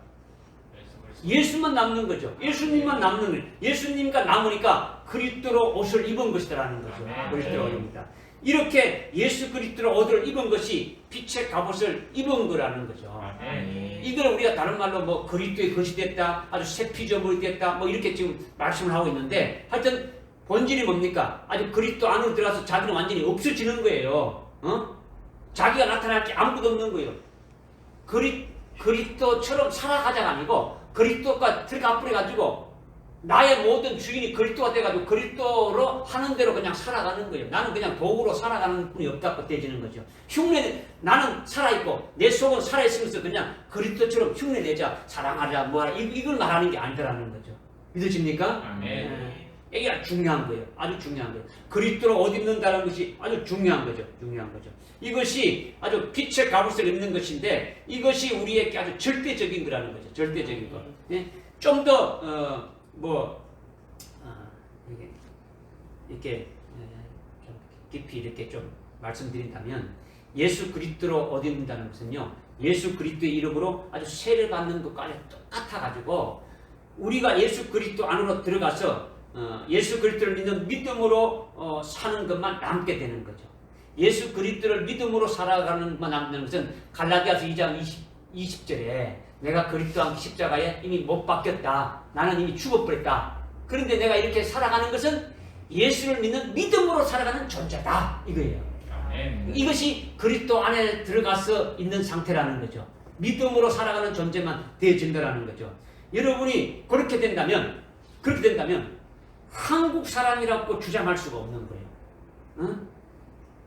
예수만 남는 거죠. 예수님만 남는 거예요. 예수님과 남으니까 그리스도로 옷을 입은 것이라는 거죠. 아멘. 그리스도로 옷입니다. 이렇게 예수 그리스도로 옷을 입은 것이 빛의 갑옷을 입은 거라는 거죠. 아멘. 이걸 우리가 다른 말로 뭐 그리스도의 것이 됐다, 아주 새 피조물이 됐다, 뭐 이렇게 지금 말씀을 하고 있는데 하여튼 본질이 뭡니까? 아주 그리스도 안으로 들어가서 자기는 완전히 없어지는 거예요. 자기가 나타날 게 아무것도 없는 거예요. 그리스도처럼 살아가자가 아니고 그리스도가 들어가 버려가지고 나의 모든 주인이 그리스도가 돼가지고 그리스도로 하는 대로 그냥 살아가는 거예요. 나는 그냥 도구로 살아가는 분이 없다고 되지는 거죠. 흉내 나는 살아있고 내 속은 살아있으면서 그냥 그리스도처럼 흉내내자, 사랑하자, 뭐하라 이걸 말하는 게 아니더라는 거죠. 믿으십니까? 아멘. 이게 아주 중요한 거예요. 아주 중요한 거예요. 그리스도로 옷 입는다는 것이 아주 중요한 거죠. 중요한 거죠. 이것이 아주 빛의 갑옷을 입는 것인데 이것이 우리에게 아주 절대적인 거라는 거죠. 절대적인 거. 예? 좀 더 이렇게 좀 깊이 이렇게 좀 말씀드린다면 예수 그리스도로 옷 입는다는 것은요. 예수 그리스도의 이름으로 아주 세례 받는 것과 똑같아 가지고 우리가 예수 그리스도 안으로 들어가서 예수 그리스도를 믿는 믿음으로 사는 것만 남게 되는 거죠. 예수 그리스도를 믿음으로 살아가는 것만 남는 것은 갈라디아서 2장 20절에 내가 그리스도와 함께 십자가에 이미 못 박혔다. 나는 이미 죽어버렸다. 그런데 내가 이렇게 살아가는 것은 예수를 믿는 믿음으로 살아가는 존재다. 이거예요. 아멘. 이것이 그리스도 안에 들어가서 있는 상태라는 거죠. 믿음으로 살아가는 존재만 되어진다는 거죠. 여러분이 그렇게 된다면 한국 사람이라고 주장할 수가 없는 거예요. 응?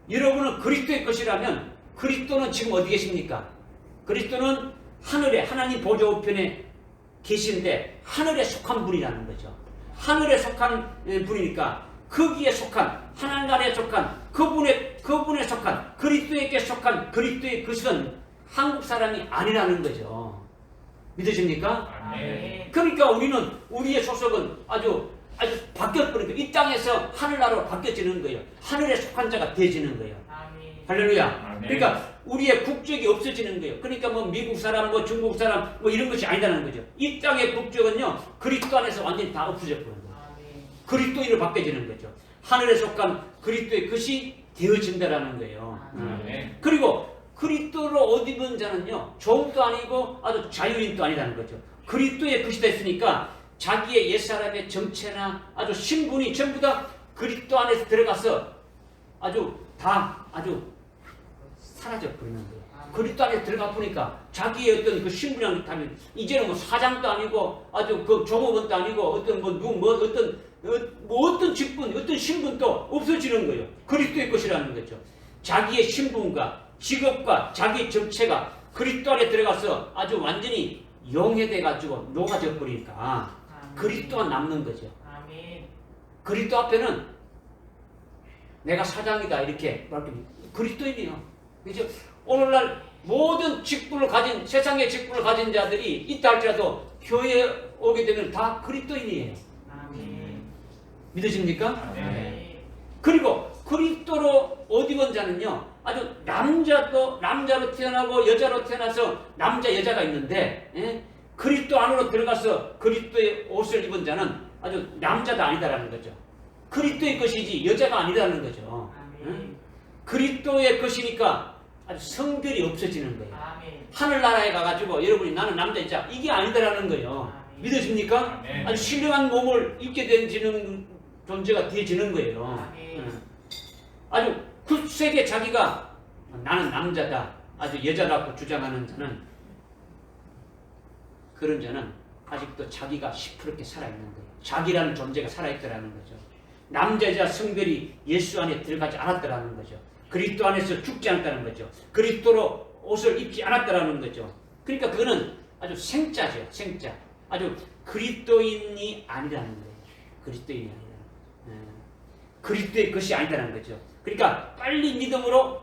여러분은 그리스도의 것이라면 그리스도는 지금 어디 계십니까? 그리스도는 하늘에 하나님 보좌 우편에 계신데 하늘에 속한 분이라는 거죠. 하늘에 속한 분이니까 거기에 속한 하나님 나라에 속한 그분에 속한 그리스도에게 속한 그리스도의 것은 한국 사람이 아니라는 거죠. 믿으십니까? 아멘. 그러니까 우리는 우리의 소속은 아주 바뀌어버리는 거예요. 이 땅에서 하늘나라로 바뀌어지는 거예요. 하늘에 속한 자가 되어지는 거예요. 아멘. 할렐루야. 아멘. 그러니까 우리의 국적이 없어지는 거예요. 그러니까 뭐 미국 사람, 뭐 중국 사람, 뭐 이런 것이 아니라는 거죠. 이 땅의 국적은요, 그리스도 안에서 완전히 다 없어져 버리는 거예요. 아멘. 그리스도인으로 바뀌어지는 거죠. 하늘에 속한 그리스도의 것이 되어진다라는 거예요. 아멘. 그리고 그리스도로 옷 입은 자는요, 종도 아니고 아주 자유인도 아니라는 거죠. 그리스도의 것이 됐으니까 자기의 옛사람의 정체나 아주 신분이 전부 다 그리스도 안에서 들어가서 아주 사라져버리는 거예요. 그리스도 안에 들어가 보니까 자기의 어떤 그 신분이라는 게 이제는 뭐 사장도 아니고 아주 그 종업원도 아니고 어떤 어떤 직분, 어떤 신분도 없어지는 거예요. 그리스도의 것이라는 거죠. 자기의 신분과 직업과 자기의 정체가 그리스도 안에 들어가서 아주 완전히 용해돼 가지고 녹아져 버리니까 그리스도가 남는 거죠. 아멘. 그리스도 앞에는 내가 사장이다 이렇게 그리스도인이요. 그죠? 오늘날 모든 직분을 가진 세상의 직분을 가진 자들이 있다 할지라도 교회에 오게 되면 다 그리스도인이에요. 아멘. 믿으십니까? 아멘. 그리고 그리스도로 옷 입은 자는요, 아주 남자로 태어나고 여자로 태어나서 남자 여자가 있는데, 예? 그리스도 안으로 들어가서 그리스도의 옷을 입은 자는 아주 남자도 아니다라는 거죠. 그리스도의 것이지 여자가 아니라는 거죠. 응? 그리스도의 것이니까 아주 성별이 없어지는 거예요. 하늘나라에 가가지고 여러분이 나는 남자이자 이게 아니다라는 거예요. 믿어집니까? 아멘. 아주 신령한 몸을 입게 되는 존재가 되어지는 거예요. 응. 아주 굳세게 자기가 나는 남자다, 아주 여자라고 주장하는 자는, 그런 자는 아직도 자기가 시퍼렇게 살아있는 거예요. 자기라는 존재가 살아있더라는 거죠. 남자자 성별이 예수 안에 들어가지 않았더라는 거죠. 그리스도 안에서 죽지 않았다는 거죠. 그리스도로 옷을 입지 않았다는 거죠. 그러니까 그거는 아주 생자죠. 생자. 아주 그리스도인이 아니라는 거예요. 그리스도인이 아니라는 거예요. 그리스도의 것이 아니라는 거죠. 그러니까 빨리 믿음으로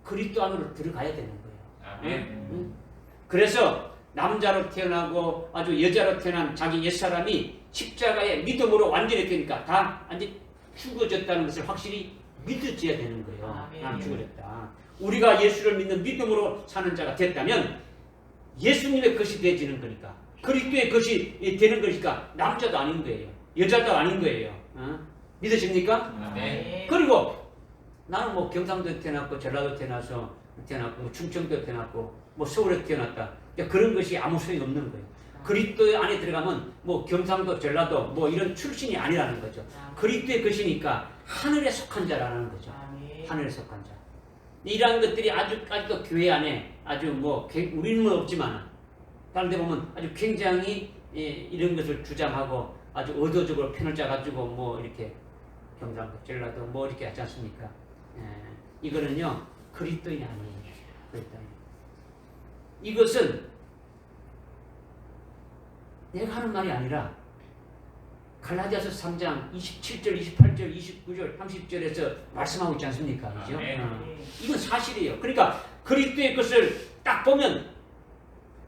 그리스도 안으로 들어가야 되는 거예요. 아멘. 그래서 남자로 태어나고 아주 여자로 태어난 자기 옛사람이 십자가에 믿음으로 완전히 되니까 다 완전히 죽어졌다는 것을 확실히 믿어져야 되는 거예요. 난 죽어졌다. 우리가 예수를 믿는 믿음으로 사는 자가 됐다면 예수님의 것이 되어지는 거니까, 그리스도의 것이 되는 거니까 남자도 아닌 거예요. 여자도 아닌 거예요. 믿으십니까? 아멘. 그리고 나는 뭐 경상도에 태어났고 전라도 태어났고 뭐 충청도에 태어났고 뭐 서울에 태어났다. 그런 것이 아무 소용이 없는 거예요. 그리스도 안에 들어가면 뭐 경상도, 전라도 뭐 이런 출신이 아니라는 거죠. 그리스도의 것이니까 하늘에 속한 자라는 거죠. 하늘에 속한 자. 이러한 것들이 아직도 교회 안에 아주 뭐 우리는 없지만 다른 데 보면 아주 굉장히 이런 것을 주장하고 아주 의도적으로 편을 짜가지고 뭐 이렇게 경상도, 전라도 뭐 이렇게 하지 않습니까? 이거는요 그리스도인이 아니에요. 그리스도인. 이것은 내가 하는 말이 아니라 갈라디아서 3장 27절, 28절, 29절, 30절에서 말씀하고 있지 않습니까? 그죠? 이건 사실이에요. 그러니까 그리스도의 것을 딱 보면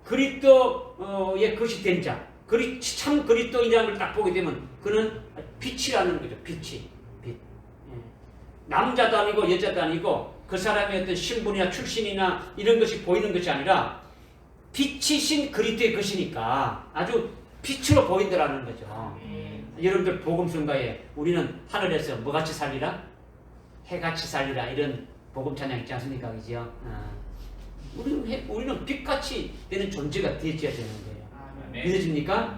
그리스도의 것이 된 자, 참 그리스도인이라는 걸 딱 보게 되면 그는 빛이라는 거죠. 빛이. 빛. 남자도 아니고 여자도 아니고 그 사람의 어떤 신분이나 출신이나 이런 것이 보이는 것이 아니라 빛이신 그리스도의 것이니까 아주 빛으로 보인다라는 거죠. 여러분들 복음성가에 우리는 하늘에서 뭐같이 살리라? 해같이 살리라. 이런 복음 찬양 있지 않습니까? 그죠? 우리는 빛같이 되는 존재가 되어져야 되는 거예요. 믿어집니까?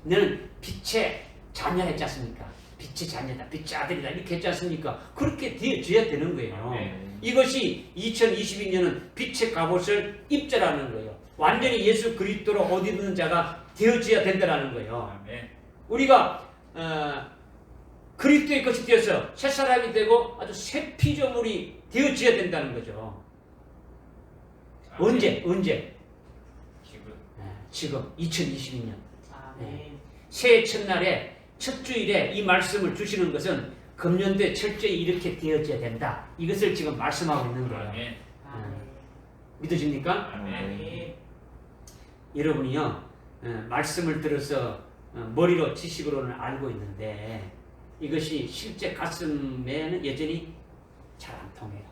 너는 빛의 자녀였지 않습니까? 빛의 자녀다, 빛의 아들이다 이렇게 했지 않습니까? 그렇게 되어져야 되는 거예요. 이것이 2022년은 빛의 갑옷을 입자라는 거예요. 완전히 예수 그리스도로 옷 입는 자가 되어져야 된다는 거예요. 우리가 그리스도의 것이 되어서 새 사람이 되고 아주 새 피조물이 되어져야 된다는 거죠. 언제? 지금 2022년 새해 첫날에 첫 주일에 이 말씀을 주시는 것은 금년도에 철저히 이렇게 되어져야 된다. 이것을 지금 말씀하고 있는 거예요. 믿으십니까? 여러분이요 말씀을 들어서 머리로 지식으로는 알고 있는데 이것이 실제 가슴에는 여전히 잘 안 통해요.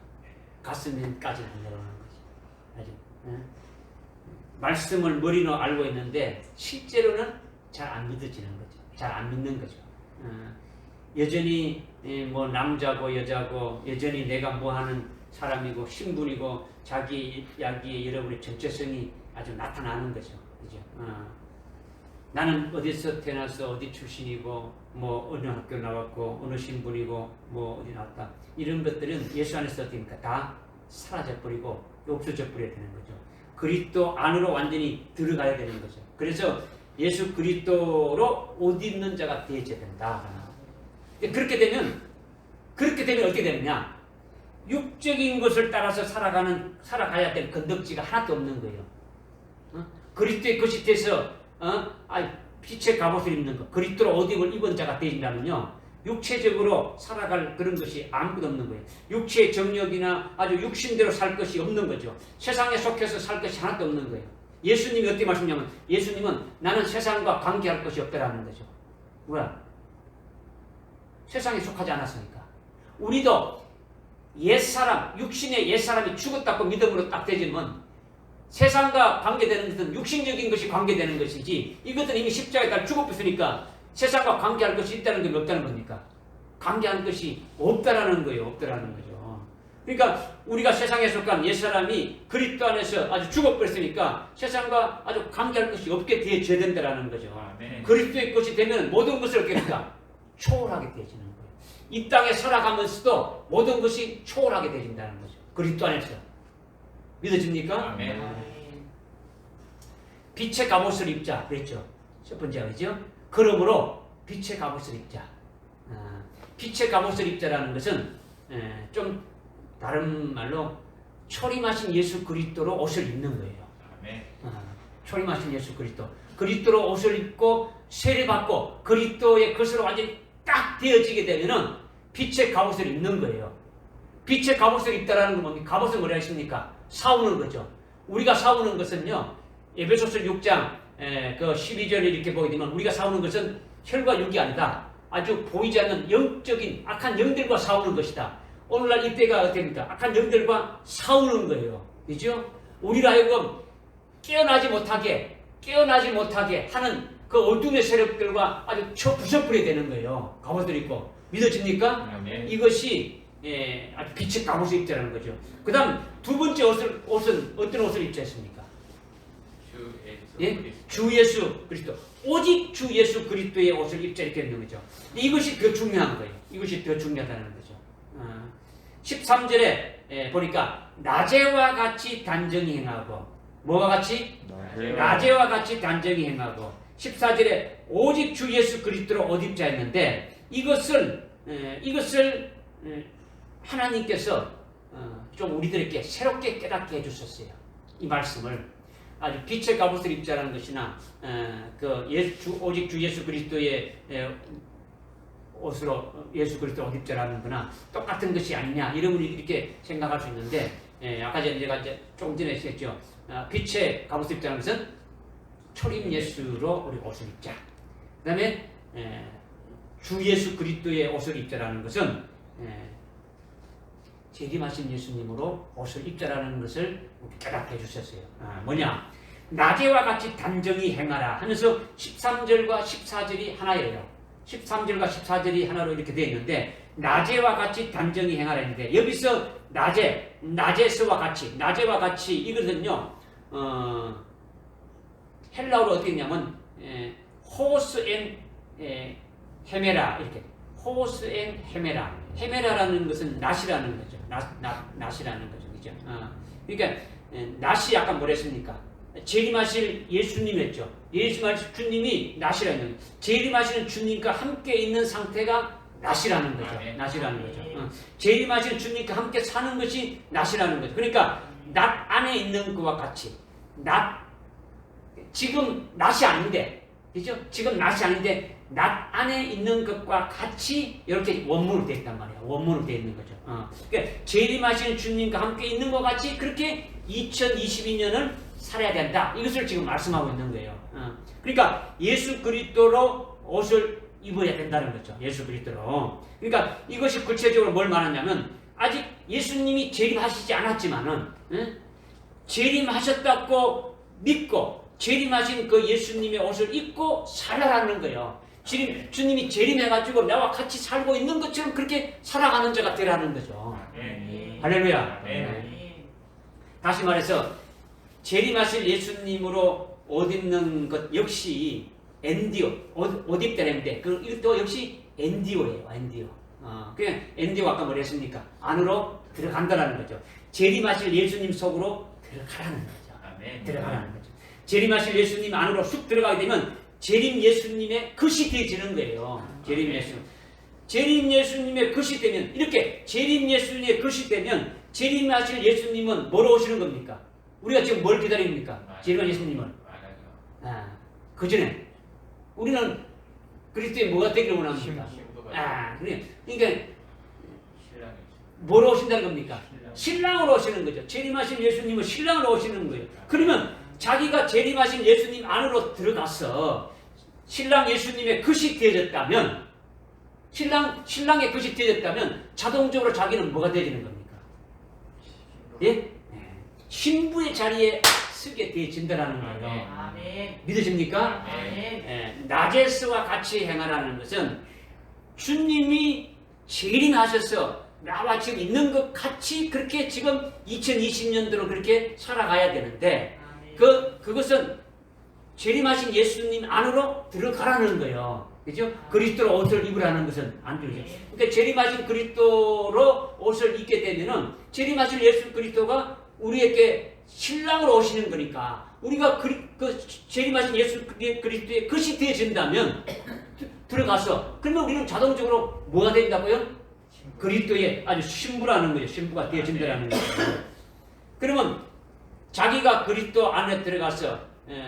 가슴에까지는 안 내려오는 거지. 말씀을 머리로 알고 있는데 실제로는 잘 안 믿어지는 거죠. 잘 안 믿는 거죠. 여전히 뭐 남자고 여자고 여전히 내가 뭐 하는 사람이고 신분이고 자기의 여러분의 정체성이 아주 나타나는 거죠. 그죠? 나는 어디서 태어나서 어디 출신이고 뭐 어느 학교 나왔고 어느 신분이고 뭐 어디 나왔다 이런 것들은 예수 안에서 어떻습니까? 다 사라져버리고 없어져 버려야 되는 거죠. 그리스도 안으로 완전히 들어가야 되는 거죠. 그래서 예수 그리스도로 옷 입는 자가 되어야 된다. 그렇게 되면 어떻게 되느냐? 육적인 것을 따라서 살아가야 될 건덕지가 하나도 없는 거예요. 그리스도의 것이 돼서 빛의 갑옷을 입는 것, 그리스도로 옷 입은 자가 되어진다면요 육체적으로 살아갈 그런 것이 아무것도 없는 거예요. 육체의 정력이나 아주 육신대로 살 것이 없는 거죠. 세상에 속해서 살 것이 하나도 없는 거예요. 예수님이 어떻게 말씀하냐면 예수님은 나는 세상과 관계할 것이 없다라는 거죠. 뭐야? 세상에 속하지 않았으니까. 우리도 옛사람, 육신의 옛사람이 죽었다고 믿음으로 딱 되지만 세상과 관계되는 것은 육신적인 것이 관계되는 것이지 이것은 이미 십자가에 다 죽어버렸으니까 세상과 관계할 것이 있다는 게 없다는 겁니까? 관계한 것이 없다라는 거예요. 없다라는 거죠. 그러니까 우리가 세상에 속한 옛사람이 그리스도 안에서 아주 죽어버렸으니까 세상과 아주 관계할 것이 없게 되어져야 된다라는 거죠. 아멘. 그리스도의 것이 되면 모든 것을 어떻게 됩니까? 초월하게 되어지는 거예요. 이 땅에 살아가면서도 모든 것이 초월하게 되어진다는 거죠. 그리스도 안에서. 믿어집니까? 아멘. 빛의 갑옷을 입자 그랬죠. 첫 번째 그죠? 그러므로 빛의 갑옷을 입자. 빛의 갑옷을 입자라는 것은 좀 다른 말로 초림하신 예수 그리스도로 옷을 입는 거예요. 아멘. 초림하신 예수 그리스도. 그리스도로 옷을 입고 세례받고 그리스도의 것으로 완전히 딱 되어지게 되면은 빛의 갑옷을 입는 거예요. 빛의 갑옷을 입다라는 건 뭡니까? 갑옷은 뭐라 했습니까? 싸우는 거죠. 우리가 싸우는 것은요. 에베소서 6장 그 12절에 이렇게 보게 되면 우리가 싸우는 것은 혈과 육이 아니다. 아주 보이지 않는 영적인 악한 영들과 싸우는 것이다. 오늘날 이때가 어떻습니까? 악한 영들과 싸우는 거예요. 그죠? 우리를 하여금 깨어나지 못하게 하는 그 어둠의 세력들과 아주 부셔버려야 되는 거예요. 갑옷을 입고. 믿어집니까? 아멘. 이것이 아주 빛의 갑옷을 입자라는 거죠. 그 다음 두 번째 옷은 어떤 옷을 입자 했습니까? 주 예수 그리스도. 오직 주 예수 그리스도의 옷을 입자 이렇게 있는 거죠. 이것이 더 중요한 거예요. 이것이 더 중요하다는 거죠. 13절에 보니까 낮에와 같이 단정히 행하고 뭐와 같이? 낮에와 같이 단정히 행하고 14절에 오직 주 예수 그리스도로 옷 입자 했는데 이것을 하나님께서 좀 우리들에게 새롭게 깨닫게 해주셨어요. 이 말씀을 아주 빛의 갑옷을 입자라는 것이나 오직 주 예수 그리스도의 옷으로 예수 그리스도 옷 입자라는 거나 똑같은 것이 아니냐 이런 분이 이렇게 생각할 수 있는데 아까 전에 제가 이제 조금 전에 했죠. 빛의 갑옷을 입자는 것은 초림 예수로 우리 옷을 입자. 그 다음에 주 예수 그리스도의 옷을 입자라는 것은 재림하신 예수님으로 옷을 입자라는 것을 깨닫게 해주셨어요. 뭐냐? 낮에와 같이 단정히 행하라 하면서 13절과 14절이 하나예요. 13절과 14절이 하나로 이렇게 되어 있는데 낮에와 같이 단정히 행하라 했는데 여기서 낮에서와 같이 이거는요 헬라어로 어떻게 했냐면 호스 앤 헤메라 이렇게 호스 앤 헤메라라는 것은 낮이라는 거죠. 낮이라는 거죠. 그죠? 그러니까 낮이 아까 뭐랬습니까? 재림하실 예수님이었죠. 예수님하실 주님이 낮이라 했는 거죠. 재림하시는 주님과 함께 있는 상태가 낮이라는 거죠. 낮이라는 거죠. 재림하시는 주님과 함께 사는 것이 낮이라는 거죠. 그러니까 낮 안에 있는 것과 같이 지금 낮이 아닌데 그죠? 지금 낮이 아닌데 낮 안에 있는 것과 같이 이렇게 원문으로 되어 있단 말이야. 원문으로 되어 있는 거죠. 그러니까 재림하시는 주님과 함께 있는 것 같이 그렇게 2022년을 살아야 된다. 이것을 지금 말씀하고 있는 거예요. 그러니까 예수 그리스도로 옷을 입어야 된다는 거죠. 예수 그리스도로. 그러니까 이것이 구체적으로 뭘 말하냐면 아직 예수님이 재림하시지 않았지만은 재림하셨다고 믿고 재림하신 그 예수님의 옷을 입고 살아가는 거예요. 주님이 재림해가지고 나와 같이 살고 있는 것처럼 그렇게 살아가는 자가 되라는 거죠. 할렐루야. 다시 말해서 재림하실 예수님으로 옷 입는 것 역시 엔디오 옷 입다는데 이것도 역시 엔디오예요. 엔디오. 그냥 엔디오 아까 뭐라 했습니까? 안으로 들어간다라는 거죠. 재림하실 예수님 속으로 들어가라는 거죠. 들어가라는 거죠. 재림하실 예수님 안으로 쑥 들어가게 되면 재림 예수님의 것이 되어지는 거예요. 재림 예수님의 것이 되면 이렇게 재림 예수님의 것이 되면 재림하실 예수님은 뭐로 오시는 겁니까? 우리가 지금 뭘 기다립니까? 재림하신 예수님은 그 전에 우리는 그리스도의 뭐가 되기를 원합니까? 그러니까 뭐로 오신다는 겁니까? 신랑으로 오시는 거죠. 재림하신 예수님은 신랑으로 오시는 거예요. 그러면 자기가 재림하신 예수님 안으로 들어가서 신랑 예수님의 것이 되어졌다면 신랑의 것이 되어졌다면 자동적으로 자기는 뭐가 되어지는 겁니까? 예? 신부의 자리에 서게 되어진다는 거예요. 믿으십니까? 낮에서와 같이 행하라는 것은 주님이 재림하셔서 나와 지금 있는 것 같이 그렇게 지금 2020년도로 그렇게 살아가야 되는데 그것은 재림하신 예수님 안으로 들어가라는 거예요. 그죠? 그리스도로 옷을 입으라는 것은 안 되죠. 그러니까 재림하신 그리스도로 옷을 입게 되면은 재림하신 예수 그리스도가 우리에게 신랑으로 오시는 거니까 우리가 그 재림하신 예수 그리스도의 것이 되어진다면 들어가서 그러면 우리는 자동적으로 뭐가 된다고요? 그리스도의 아주 신부라는 거예요. 신부가 되어진다라는 거예요. 그러면 자기가 그리스도 안에 들어가서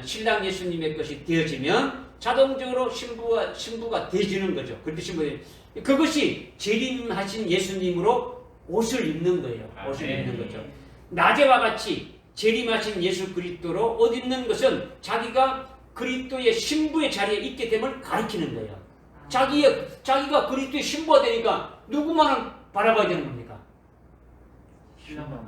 신랑 예수님의 것이 되어지면 자동적으로 신부가 되어지는 거죠. 그렇게 그것이 재림하신 예수님으로 옷을 입는 거예요. 옷을 입는 거죠. 낮에와 같이 재림하신 예수 그리스도로 옷 입는 것은 자기가 그리스도의 신부의 자리에 있게 됨을 가리키는 거예요. 자기가 그리스도의 신부가 되니까 누구만 바라봐야 되는 겁니까?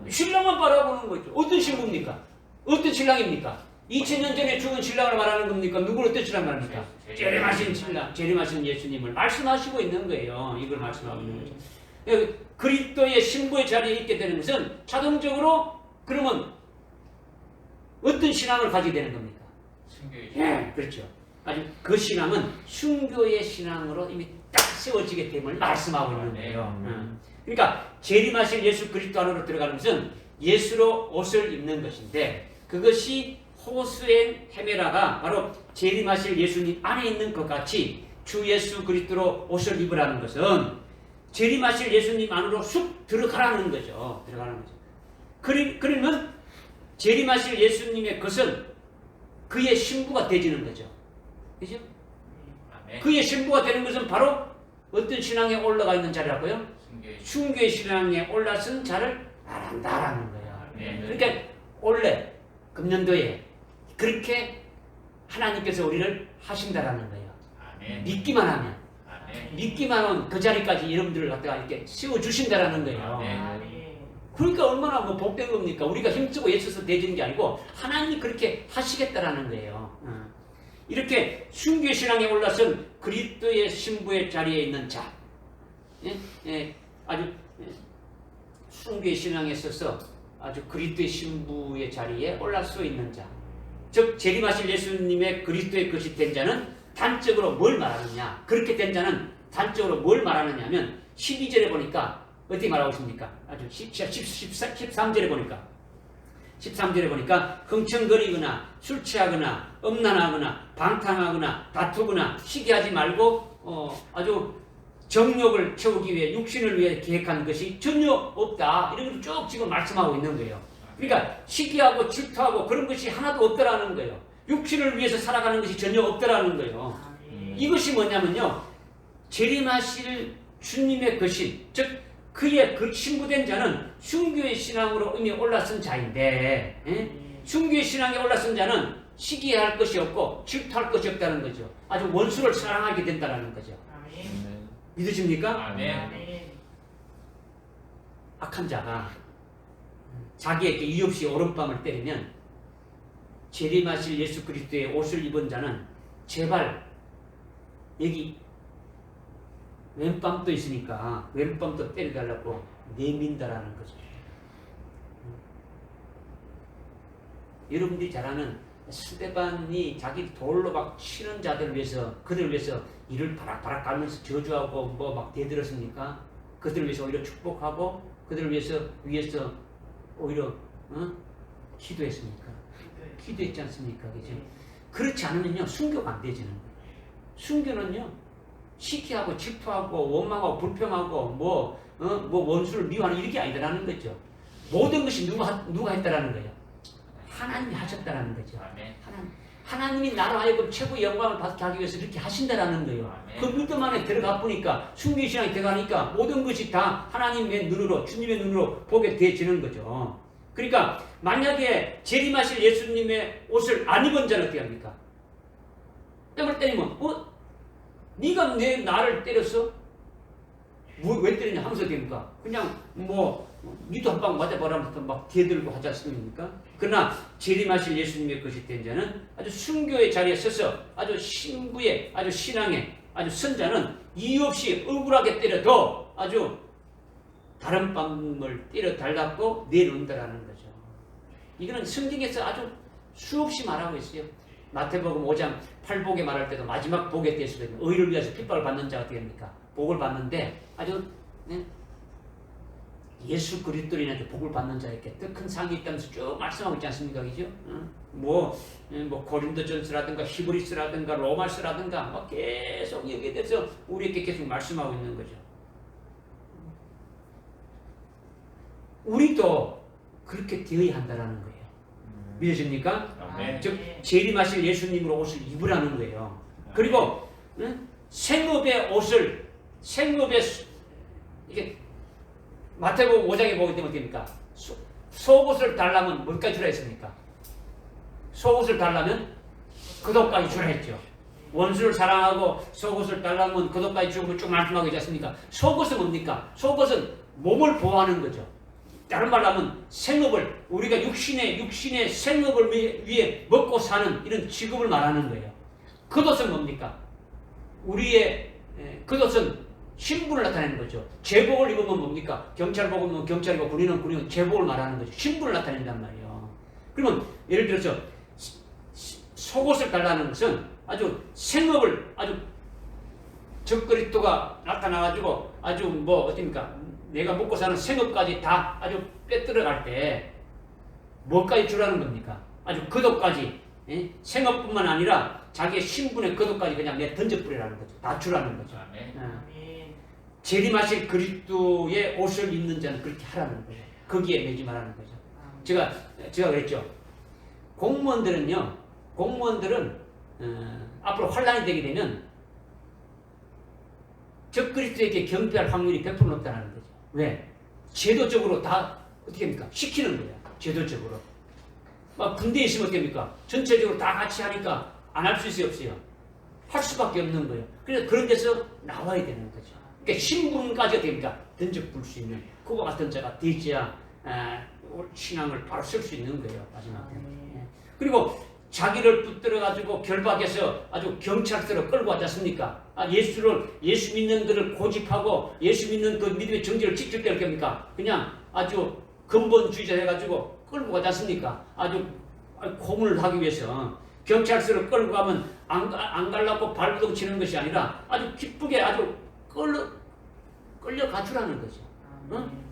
신랑만 바라보는 거죠. 어떤 신부입니까? 어떤 신랑입니까? 2000년 전에 죽은 신랑을 말하는 겁니까? 누구를 어떤 신랑 말합니까? 재림하신 신랑, 재림하신 예수님을 말씀하시고 있는 거예요. 이걸 말씀하고 있는 거죠. 그리스도의 신부의 자리에 있게 되는 것은 자동적으로 그러면 어떤 신앙을 가지게 되는 겁니까? 순교의 예, 그렇죠. 아주 그 신앙은 순교의 신앙으로 이미 딱 세워지게 됨을 말씀하고 있는 거예요. 그러니까 재림하신 예수 그리스도 안으로 들어가는 것은 예수로 옷을 입는 것인데 그것이 호수엔 헤메라가 바로 재림하실 예수님 안에 있는 것 같이 주 예수 그리스도로 옷을 입으라는 것은 재림하실 예수님 안으로 쑥 들어가라는 거죠. 들어가는 거죠. 그러면 재림하실 예수님의 것은 그의 신부가 되지는 거죠. 그죠? 그의 신부가 되는 것은 바로 어떤 신앙에 올라가 있는 자리라고요? 순교의 신앙에 올라선 자를 말한다라는 거예요. 그러니까 원래 금년도에 그렇게 하나님께서 우리를 하신다라는 거예요. 믿기만 하면, 믿기만 하면 그 자리까지 여러분들을 갖다가 이렇게 세워주신다라는 거예요. 그러니까 얼마나 뭐 복된 겁니까? 우리가 힘쓰고 애써서 되지는 게 아니고 하나님이 그렇게 하시겠다라는 거예요. 이렇게 순교의 신앙에 올라선 그리스도의 신부의 자리에 있는 자, 아주 순교의 신앙에 있어서 아주 그리스도의 신부의 자리에 올라설 수 있는 자, 즉 재림하실 예수님의 그리스도의 것이 된 자는 단적으로 뭘 말하느냐? 그렇게 된 자는 단적으로 뭘 말하느냐 하면 12절에 보니까 어떻게 말하고 있습니까? 아주 13절에 보니까 흥청거리거나 술 취하거나 음란하거나 방탕하거나 다투거나 시기하지 말고 아주 정욕을 채우기 위해 육신을 위해 계획한 것이 전혀 없다. 이런 걸 쭉 지금 말씀하고 있는 거예요. 그러니까 시기하고 질투하고 그런 것이 하나도 없더라는 거예요. 육신을 위해서 살아가는 것이 전혀 없더라는 거예요. 이것이 뭐냐면요. 재림하실 주님의 것이 즉 그의 그 신부된 자는 순교의 신앙으로 이미 올라선 자인데 순교의 신앙에 올라선 자는 시기할 것이 없고 질투할 것이 없다는 거죠. 아주 원수를 사랑하게 된다는 거죠. 믿으십니까? 악한 자가 자기에게 이유 없이 오른밤을 때리면 재림하실 예수 그리스도의 옷을 입은 자는 제발 여기 왼밤도 있으니까 왼밤도 때려달라고 내민다라는 거죠. 여러분들이 잘 아는 스데반이 자기 돌로 막 치는 자들을 위해서 그들을 위해서 이를 바락바락 깔면서 저주하고 뭐 막 대들었습니까? 그들을 위해서 오히려 축복하고 그들을 위해서 오히려 기도했습니까? 기도했지 않습니까? 그죠? 그렇지 않으면요 순교가 안 되지는 거예요. 순교는요 시기하고 질투하고 원망하고 불평하고 뭐 원수를 미워하는 이게 아니다라는 거죠. 모든 것이 누가 했다라는 거예요. 하나님이 하셨다라는 거죠. 하나님이 나로 하여금 최고의 영광을 받게 하기 위해서 이렇게 하신다라는 거예요. 그 믿음 안에 들어가 보니까 순교의 신앙에 들어가니까 모든 것이 다 하나님의 눈으로 주님의 눈으로 보게 되어지는 거죠. 그러니까 만약에 재림하실 예수님의 옷을 안 입은 자는 어떻게 합니까? 뺨을 때리면 네가 나를 때렸어? 왜 때리냐 하면서 됩니까? 그냥 니도 한 방 맞아보라면서 막 대들고 하지 않습니까? 그러나 재림하실 예수님의 것이 된 자는 아주 순교의 자리에 서서 아주 신부의 아주 신앙의 아주 선자는 이유 없이 억울하게 때려도 아주 다른 뺨을 때려 달라고 내놓는다라는 거죠. 이거는 성경에서 아주 수없이 말하고 있어요. 마태복음 5장 8복에 말할 때도 마지막 복에 대해서 의를 위해서 핍박을 받는 자가 어떻게 됩니까? 복을 받는데 아주 예수 그리스도인한테 복을 받는 자에게 더 큰 상이 있다면서 쭉 말씀하고 있지 않습니까? 그죠? 뭐 고린도전서라든가 히브리서라든가 로마서라든가 뭐 계속 여기에 대해서 우리에게 계속 말씀하고 있는 거죠. 우리도 그렇게 되어야 한다는 거예요. 믿으십니까? 아멘. 즉 재림하실 예수님으로 옷을 입으라는 거예요. 그리고 생업의 옷을 이게 마태복음 5장에 보게 되면 어떻습니까? 속옷을 달라면 뭘까지 주라 했습니까? 속옷을 달라면 겉옷까지 주라 했죠. 원수를 사랑하고 속옷을 달라면 겉옷까지 주고 쭉 말씀하고 있지 않습니까? 속옷은 뭡니까? 속옷은 몸을 보호하는 거죠. 다른 말로 하면 생업을 우리가 육신의 생업을 위해 먹고 사는 이런 직업을 말하는 거예요. 겉옷은 뭡니까? 우리의 겉옷은 신분을 나타내는 거죠. 제복을 입으면 뭡니까? 경찰복을 입으면 경찰이고 군인은 제복을 말하는 거죠. 신분을 나타낸단 말이에요. 그러면 예를 들어서 속옷을 달라는 것은 아주 생업을 아주 적그리스도가 나타나가지고 아주 뭐 어떻습니까? 내가 먹고 사는 생업까지 다 아주 빼들어갈 때 뭐까지 주라는 겁니까? 아주 겉옷까지 생업뿐만 아니라 자기의 신분의 겉옷까지 그냥 내 던져버리라는 거죠. 다 주라는 거죠. 재림하실 그리스도의 옷을 입는 자는 그렇게 하라는 거예요. 거기에 매지 말라는 거죠. 제가 그랬죠. 공무원들은 앞으로 환란이 되게 되면 적그리스도에게 경배할 확률이 100% 높다는 거죠. 왜? 제도적으로 다 어떻게 합니까? 시키는 거예요. 제도적으로. 막 군대에 있으면 어떻게 합니까? 전체적으로 다 같이 하니까 안 할 수 있어요, 없어요? 할 수밖에 없는 거예요. 그래서 그런 데서 나와야 되는 거죠. 그러니까 신분까지 어떻게 합니까? 던져볼 수 있는 그와 같은 자가 되어야 신앙을 바로 쓸 수 있는 거예요. 마지막에. 그리고 자기를 붙들어가지고 결박해서 아주 경찰서로 끌고 왔지 않습니까? 예수 믿는 그를 고집하고 예수 믿는 그 믿음의 정지를 지킬 때 어떻게 합니까? 그냥 아주 근본주의자 해가지고 끌고 가지 않습니까? 아주 고문을 하기 위해서 경찰서로 끌고 가면 안 갈라고 발부둥 치는 것이 아니라 아주 기쁘게 아주 끌려 가주라는 거죠.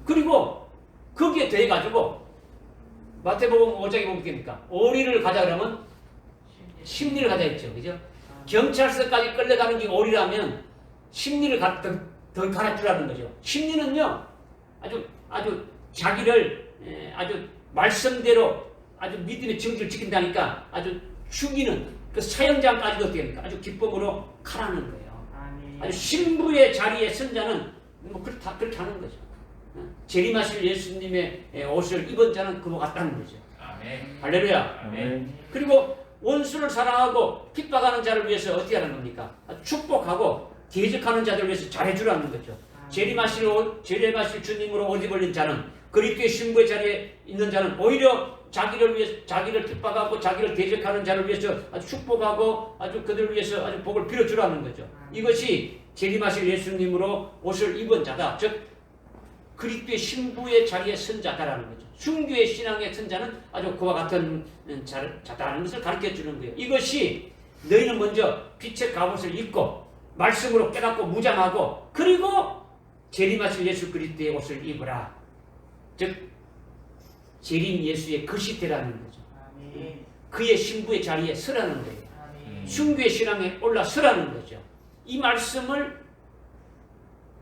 그리고 거기에 대해 가지고 마태복음 5장에 보면 어떻습니까? 오리를 가자 그러면 심리를 가자 했죠. 그죠? 경찰서까지 끌려가는 게 오리라면 심리를 더 가르치라는 거죠. 심리는요, 아주 자기를 아주 말씀대로 아주 믿음의 정지를 지킨다니까 아주 죽이는 그 사형장까지도 어떻게 합니까? 아주 기쁨으로 가라는 거예요. 아주 신부의 자리에 선자는 뭐 그렇게 하는 거죠. 재림하실 예수님의 옷을 입은 자는 그와 같다는 거죠. 아멘. 할렐루야. 아멘. 그리고 원수를 사랑하고 핍박하는 자를 위해서 어떻게 하는 겁니까? 축복하고 대적하는 자들을 위해서 잘해주라는 거죠. 재림하실 주님으로 옷 입은 자는 그리스도의 신부의 자리에 있는 자는 오히려 자기를 핍박하고 자기를 대적하는 자를 위해서 아주 축복하고 아주 그들을 위해서 아주 복을 빌어주라는 거죠. 이것이 재림하실 예수님으로 옷을 입은 자다. 즉 그리스도의 신부의 자리에 선 자다라는 거죠. 순교의 신앙의 선자는 아주 그와 같은 자다라는 것을 가르쳐주는 거예요. 이것이 너희는 먼저 빛의 갑옷을 입고 말씀으로 깨닫고 무장하고 그리고 재림하실 예수 그리스도의 옷을 입으라. 즉 재림 예수의 것이 되라는 거죠. 그의 신부의 자리에 서라는 거예요. 순교의 신앙에 올라서라는 거죠. 이 말씀을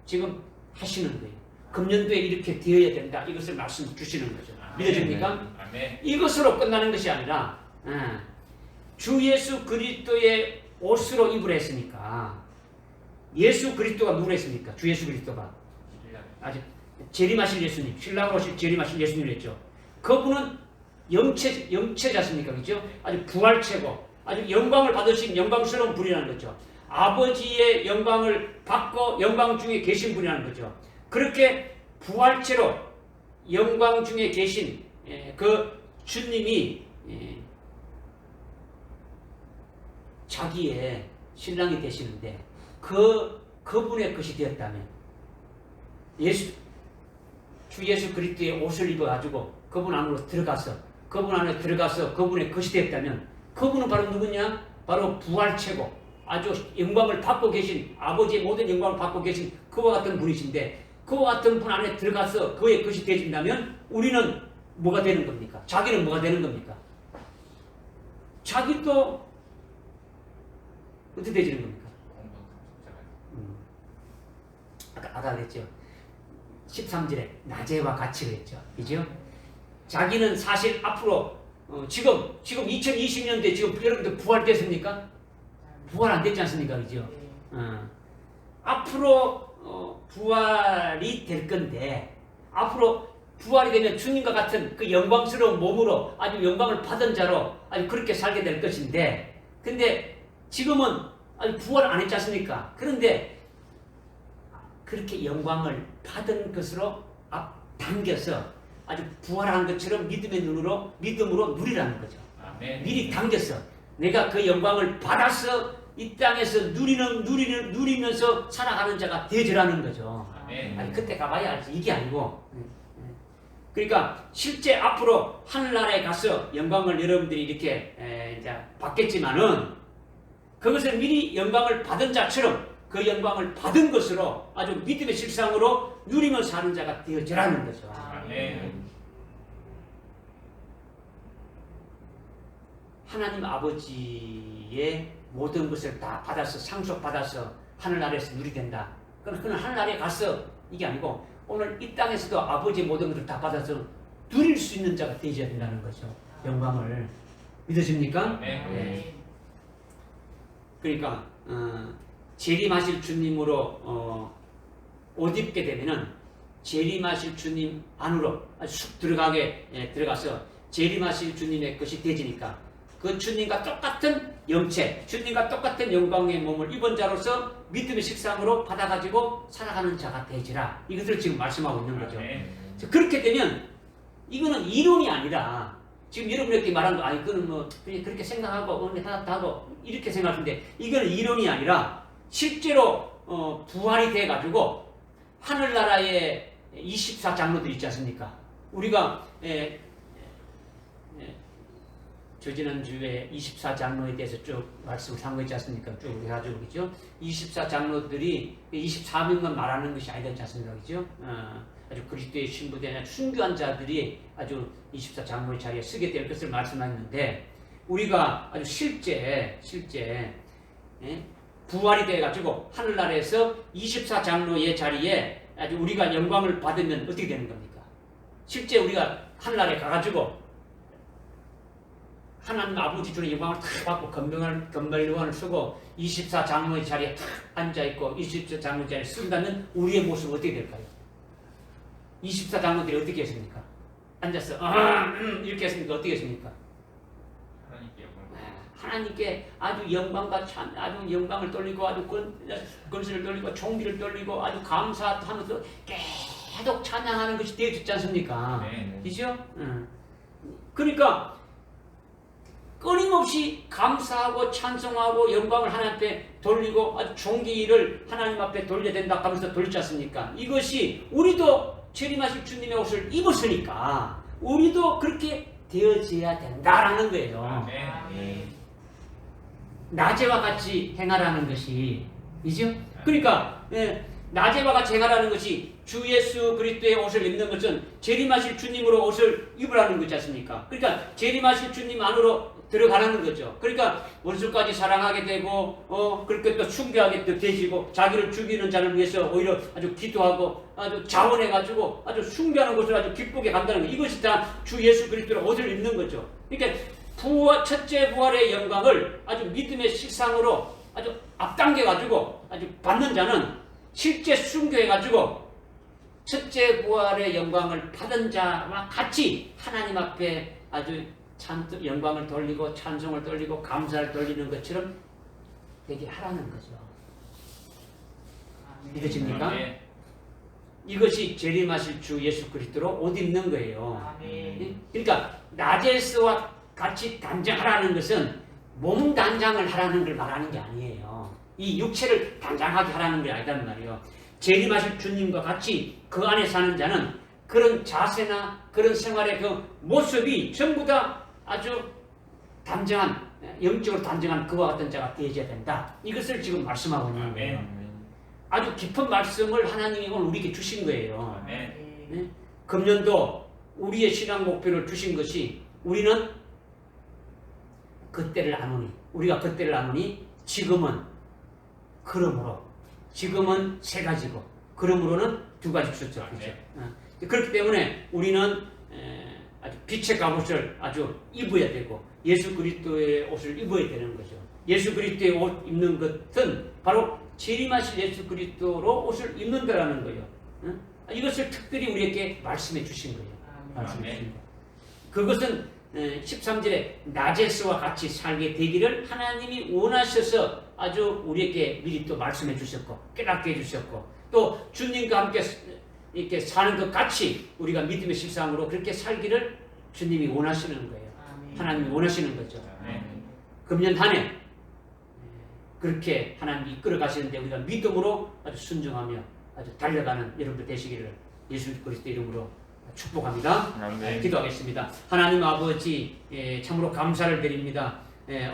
지금 하시는 거예요. 금년도에 이렇게 되어야 된다. 이것을 말씀 주시는 거죠. 믿어집니까? 아멘. 이것으로 끝나는 것이 아니라 주 예수 그리스도의 옷으로 입으라 했으니까 예수 그리스도가 누구라 했습니까? 주 예수 그리스도가 아직 재림하실 예수님, 신랑으로 재림하실 예수님을 했죠. 그분은 영체자십니까? 그죠? 아주 부활체고 아주 영광을 받으신 영광스러운 분이라는 거죠. 아버지의 영광을 받고 영광 중에 계신 분이라는 거죠. 그렇게 부활체로 영광 중에 계신 그 주님이 자기의 신랑이 되시는데 그분의 것이 되었다면 주 예수 그리스도의 옷을 입어가지고 그분 안으로 들어가서 그분 안에 들어가서 그분의 것이 되었다면 그분은 바로 누구냐? 바로 부활체고 아주 영광을 받고 계신 아버지의 모든 영광을 받고 계신 그와 같은 분이신데 그와 같은 분 안에 들어가서 그의 것이 되어진다면 우리는 뭐가 되는 겁니까? 자기는 뭐가 되는 겁니까? 자기도 어떻게 되지는 겁니까? 아까 그랬죠. 13절에 낮에와 같이 그랬죠. 그죠? 자기는 사실 앞으로 지금 2020년대 지금 여러분들 부활됐습니까? 부활 안 됐지 않습니까? 그죠? 앞으로 부활이 될 건데 앞으로 부활이 되면 주님과 같은 그 영광스러운 몸으로 아주 영광을 받은 자로 아주 그렇게 살게 될 것인데 근데 지금은 아직 부활 안 했지 않습니까? 그런데 그렇게 영광을 받은 것으로 앞당겨서 아주 부활한 것처럼 믿음으로 누리라는 거죠. 아멘. 미리 당겨서 내가 그 영광을 받아서 이 땅에서 누리면서 살아가는 자가 되어지라는 거죠. 아멘. 아니 그때 가봐야 알지 이게 아니고. 그러니까 실제 앞으로 하늘나라에 가서 영광을 여러분들이 이렇게 이제 받겠지만은 그것을 미리 영광을 받은 자처럼 그 영광을 받은 것으로 아주 믿음의 실상으로 누리면서 사는 자가 되어지라는 거죠. 아멘. 하나님 아버지의 모든 것을 다 받아서 상속받아서 하늘나라에서 누리된다. 그건 하늘나라에 가서 이게 아니고 오늘 이 땅에서도 아버지의 모든 것을 다 받아서 누릴 수 있는 자가 되어야 된다는 거죠. 영광을. 믿으십니까? 네. 그러니까 재림하실 주님으로 옷 입게 되면은 재림하실 주님 안으로 쑥 들어가서 재림하실 주님의 것이 되지니까 그 주님과 똑같은 영체, 주님과 똑같은 영광의 몸을 입은 자로서 믿음의 식상으로 받아가지고 살아가는 자가 되지라. 이것을 지금 말씀하고 있는 거죠. 그렇게 되면 이거는 이론이 아니라 지금 여러분에게 말한 거 아니 그거는 뭐 그냥 그렇게 생각하고 하고 이렇게 생각하는데 이거는 이론이 아니라 실제로 부활이 돼가지고 하늘나라의 24장로들 있지 않습니까? 우리가 저지난주에 24장로에 대해서 쭉 말씀을 한 거 있지 않습니까? 쭉 해가지고 그죠? 24장로들이 24명만 말하는 것이 아니지 않습니까? 그죠? 아주 그리스도의 신부된 순교한 자들이 아주 24장로의 자리에 서게 될 것을 말씀했는데 우리가 아주 실제 부활이 돼가지고 하늘나라에서 24장로의 자리에 아주 우리가 영광을 받으면 어떻게 되는 겁니까? 실제 우리가 하늘나라에 가가지고 하나님 아버지 주의 영광을 탁 받고 건멸관을 쓰고 24장로의 자리에 탁 앉아있고 24장로 자리에 쓴다면 우리의 모습은 어떻게 될까요? 24장로들이 어떻게 했습니까? 앉아서 이렇게 했습니까? 어떻게 했습니까? 하나님께 아주 영광과 아주 영광을 돌리고 아주 권세를 돌리고 총기를 돌리고 아주 감사하면서 계속 찬양하는 것이 되어졌지 않습니까? 그죠? 그러니까 끊임없이 감사하고 찬송하고 영광을 하나님 앞에 돌리고 아주 존귀를 하나님 앞에 돌려야 된다 하면서 돌리지 않습니까? 이것이 우리도 재림하실 주님의 옷을 입었으니까 우리도 그렇게 되어져야 된다라는 거예요. 낮에와 같이 행하라는 것이 이죠? 그러니까 낮에와 같이 행하라는 것이 주 예수 그리스도의 옷을 입는 것은 재림하실 주님으로 옷을 입으라는 거지 않습니까? 그러니까 재림하실 주님 안으로 들어가라는 거죠. 그러니까 원수까지 사랑하게 되고 그렇게 또 숭배하게 또 되시고 자기를 죽이는 자를 위해서 오히려 아주 기도하고 아주 자원해가지고 아주 숭배하는 것을 아주 기쁘게 간다는 거. 이것이 다 주 예수 그리스도의 옷을 입는 거죠. 그러니까 첫째 부활의 영광을 아주 믿음의 식상으로 아주 앞당겨가지고 아주 받는 자는 실제 순교해가지고 첫째 부활의 영광을 받은 자와 같이 하나님 앞에 아주 영광을 돌리고 찬송을 돌리고 감사를 돌리는 것처럼 되게 하라는 거죠. 믿으십니까? 이것이 재림하실 주 예수 그리스도로 옷 입는 거예요. 그러니까 낮에서와 같이 단장하라는 것은 몸 단장을 하라는 걸 말하는 게 아니에요. 이 육체를 단장하게 하라는 게 아니란 말이에요. 재림하실 주님과 같이 그 안에 사는 자는 그런 자세나 그런 생활의 그 모습이 전부 다 아주 단정한, 영적으로 단정한 그와 같은 자가 되어야 된다. 이것을 지금 말씀하고 있는 거예요. 아주 깊은 말씀을 하나님이 오늘 우리에게 주신 거예요. 네? 금년도 우리의 신앙 목표를 주신 것이 우리는 그때를 아노니, 우리가 그때를 아노니 지금은 그러므로, 지금은 세 가지고 그러므로는 두 가지 주셨죠. 그렇죠? 그렇기 때문에 우리는 아주 빛의 갑옷을 아주 입어야 되고 예수 그리스도의 옷을 입어야 되는 거죠. 예수 그리스도의 옷 입는 것은 바로 재림하실 예수 그리스도로 옷을 입는다라는 거예요. 이것을 특별히 우리에게 말씀해 주신 거예요. 말씀해 주신 거. 그것은 13절에 나제스와 같이 살게 되기를 하나님이 원하셔서 아주 우리에게 미리 또 말씀해 주셨고 깨닫게 해주셨고 또 주님과 함께 이렇게 사는 것 같이 우리가 믿음의 실상으로 그렇게 살기를 주님이 원하시는 거예요. 하나님이 원하시는 거죠. 금년 한 해 그렇게 하나님이 이끌어 가시는데 우리가 믿음으로 아주 순종하며 아주 달려가는 여러분들 되시기를 예수 그리스도 이름으로 축복합니다. 기도하겠습니다. 하나님 아버지 참으로 감사를 드립니다.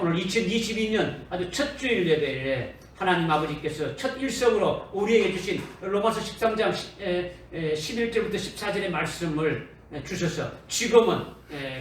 오늘 2022년 아주 첫 주일 예배에 하나님 아버지께서 첫 일성으로 우리에게 주신 로마서 13장 11절부터 14절의 말씀을 주셔서 지금은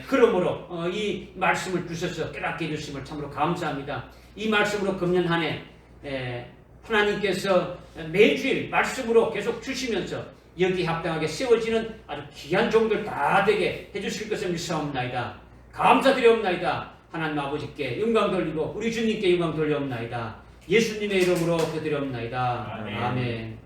그러므로 이 말씀을 주셔서 깨닫게 해주심을 참으로 감사합니다. 이 말씀으로 금년 한 해 하나님께서 매주일 말씀으로 계속 주시면서 여기 합당하게 세워지는 아주 귀한 종들 다 되게 해주실 것을 믿사옵나이다. 감사드리옵나이다. 하나님 아버지께 영광 돌리고 우리 주님께 영광 돌려옵나이다. 예수님의 이름으로 기도드리옵나이다. 아멘.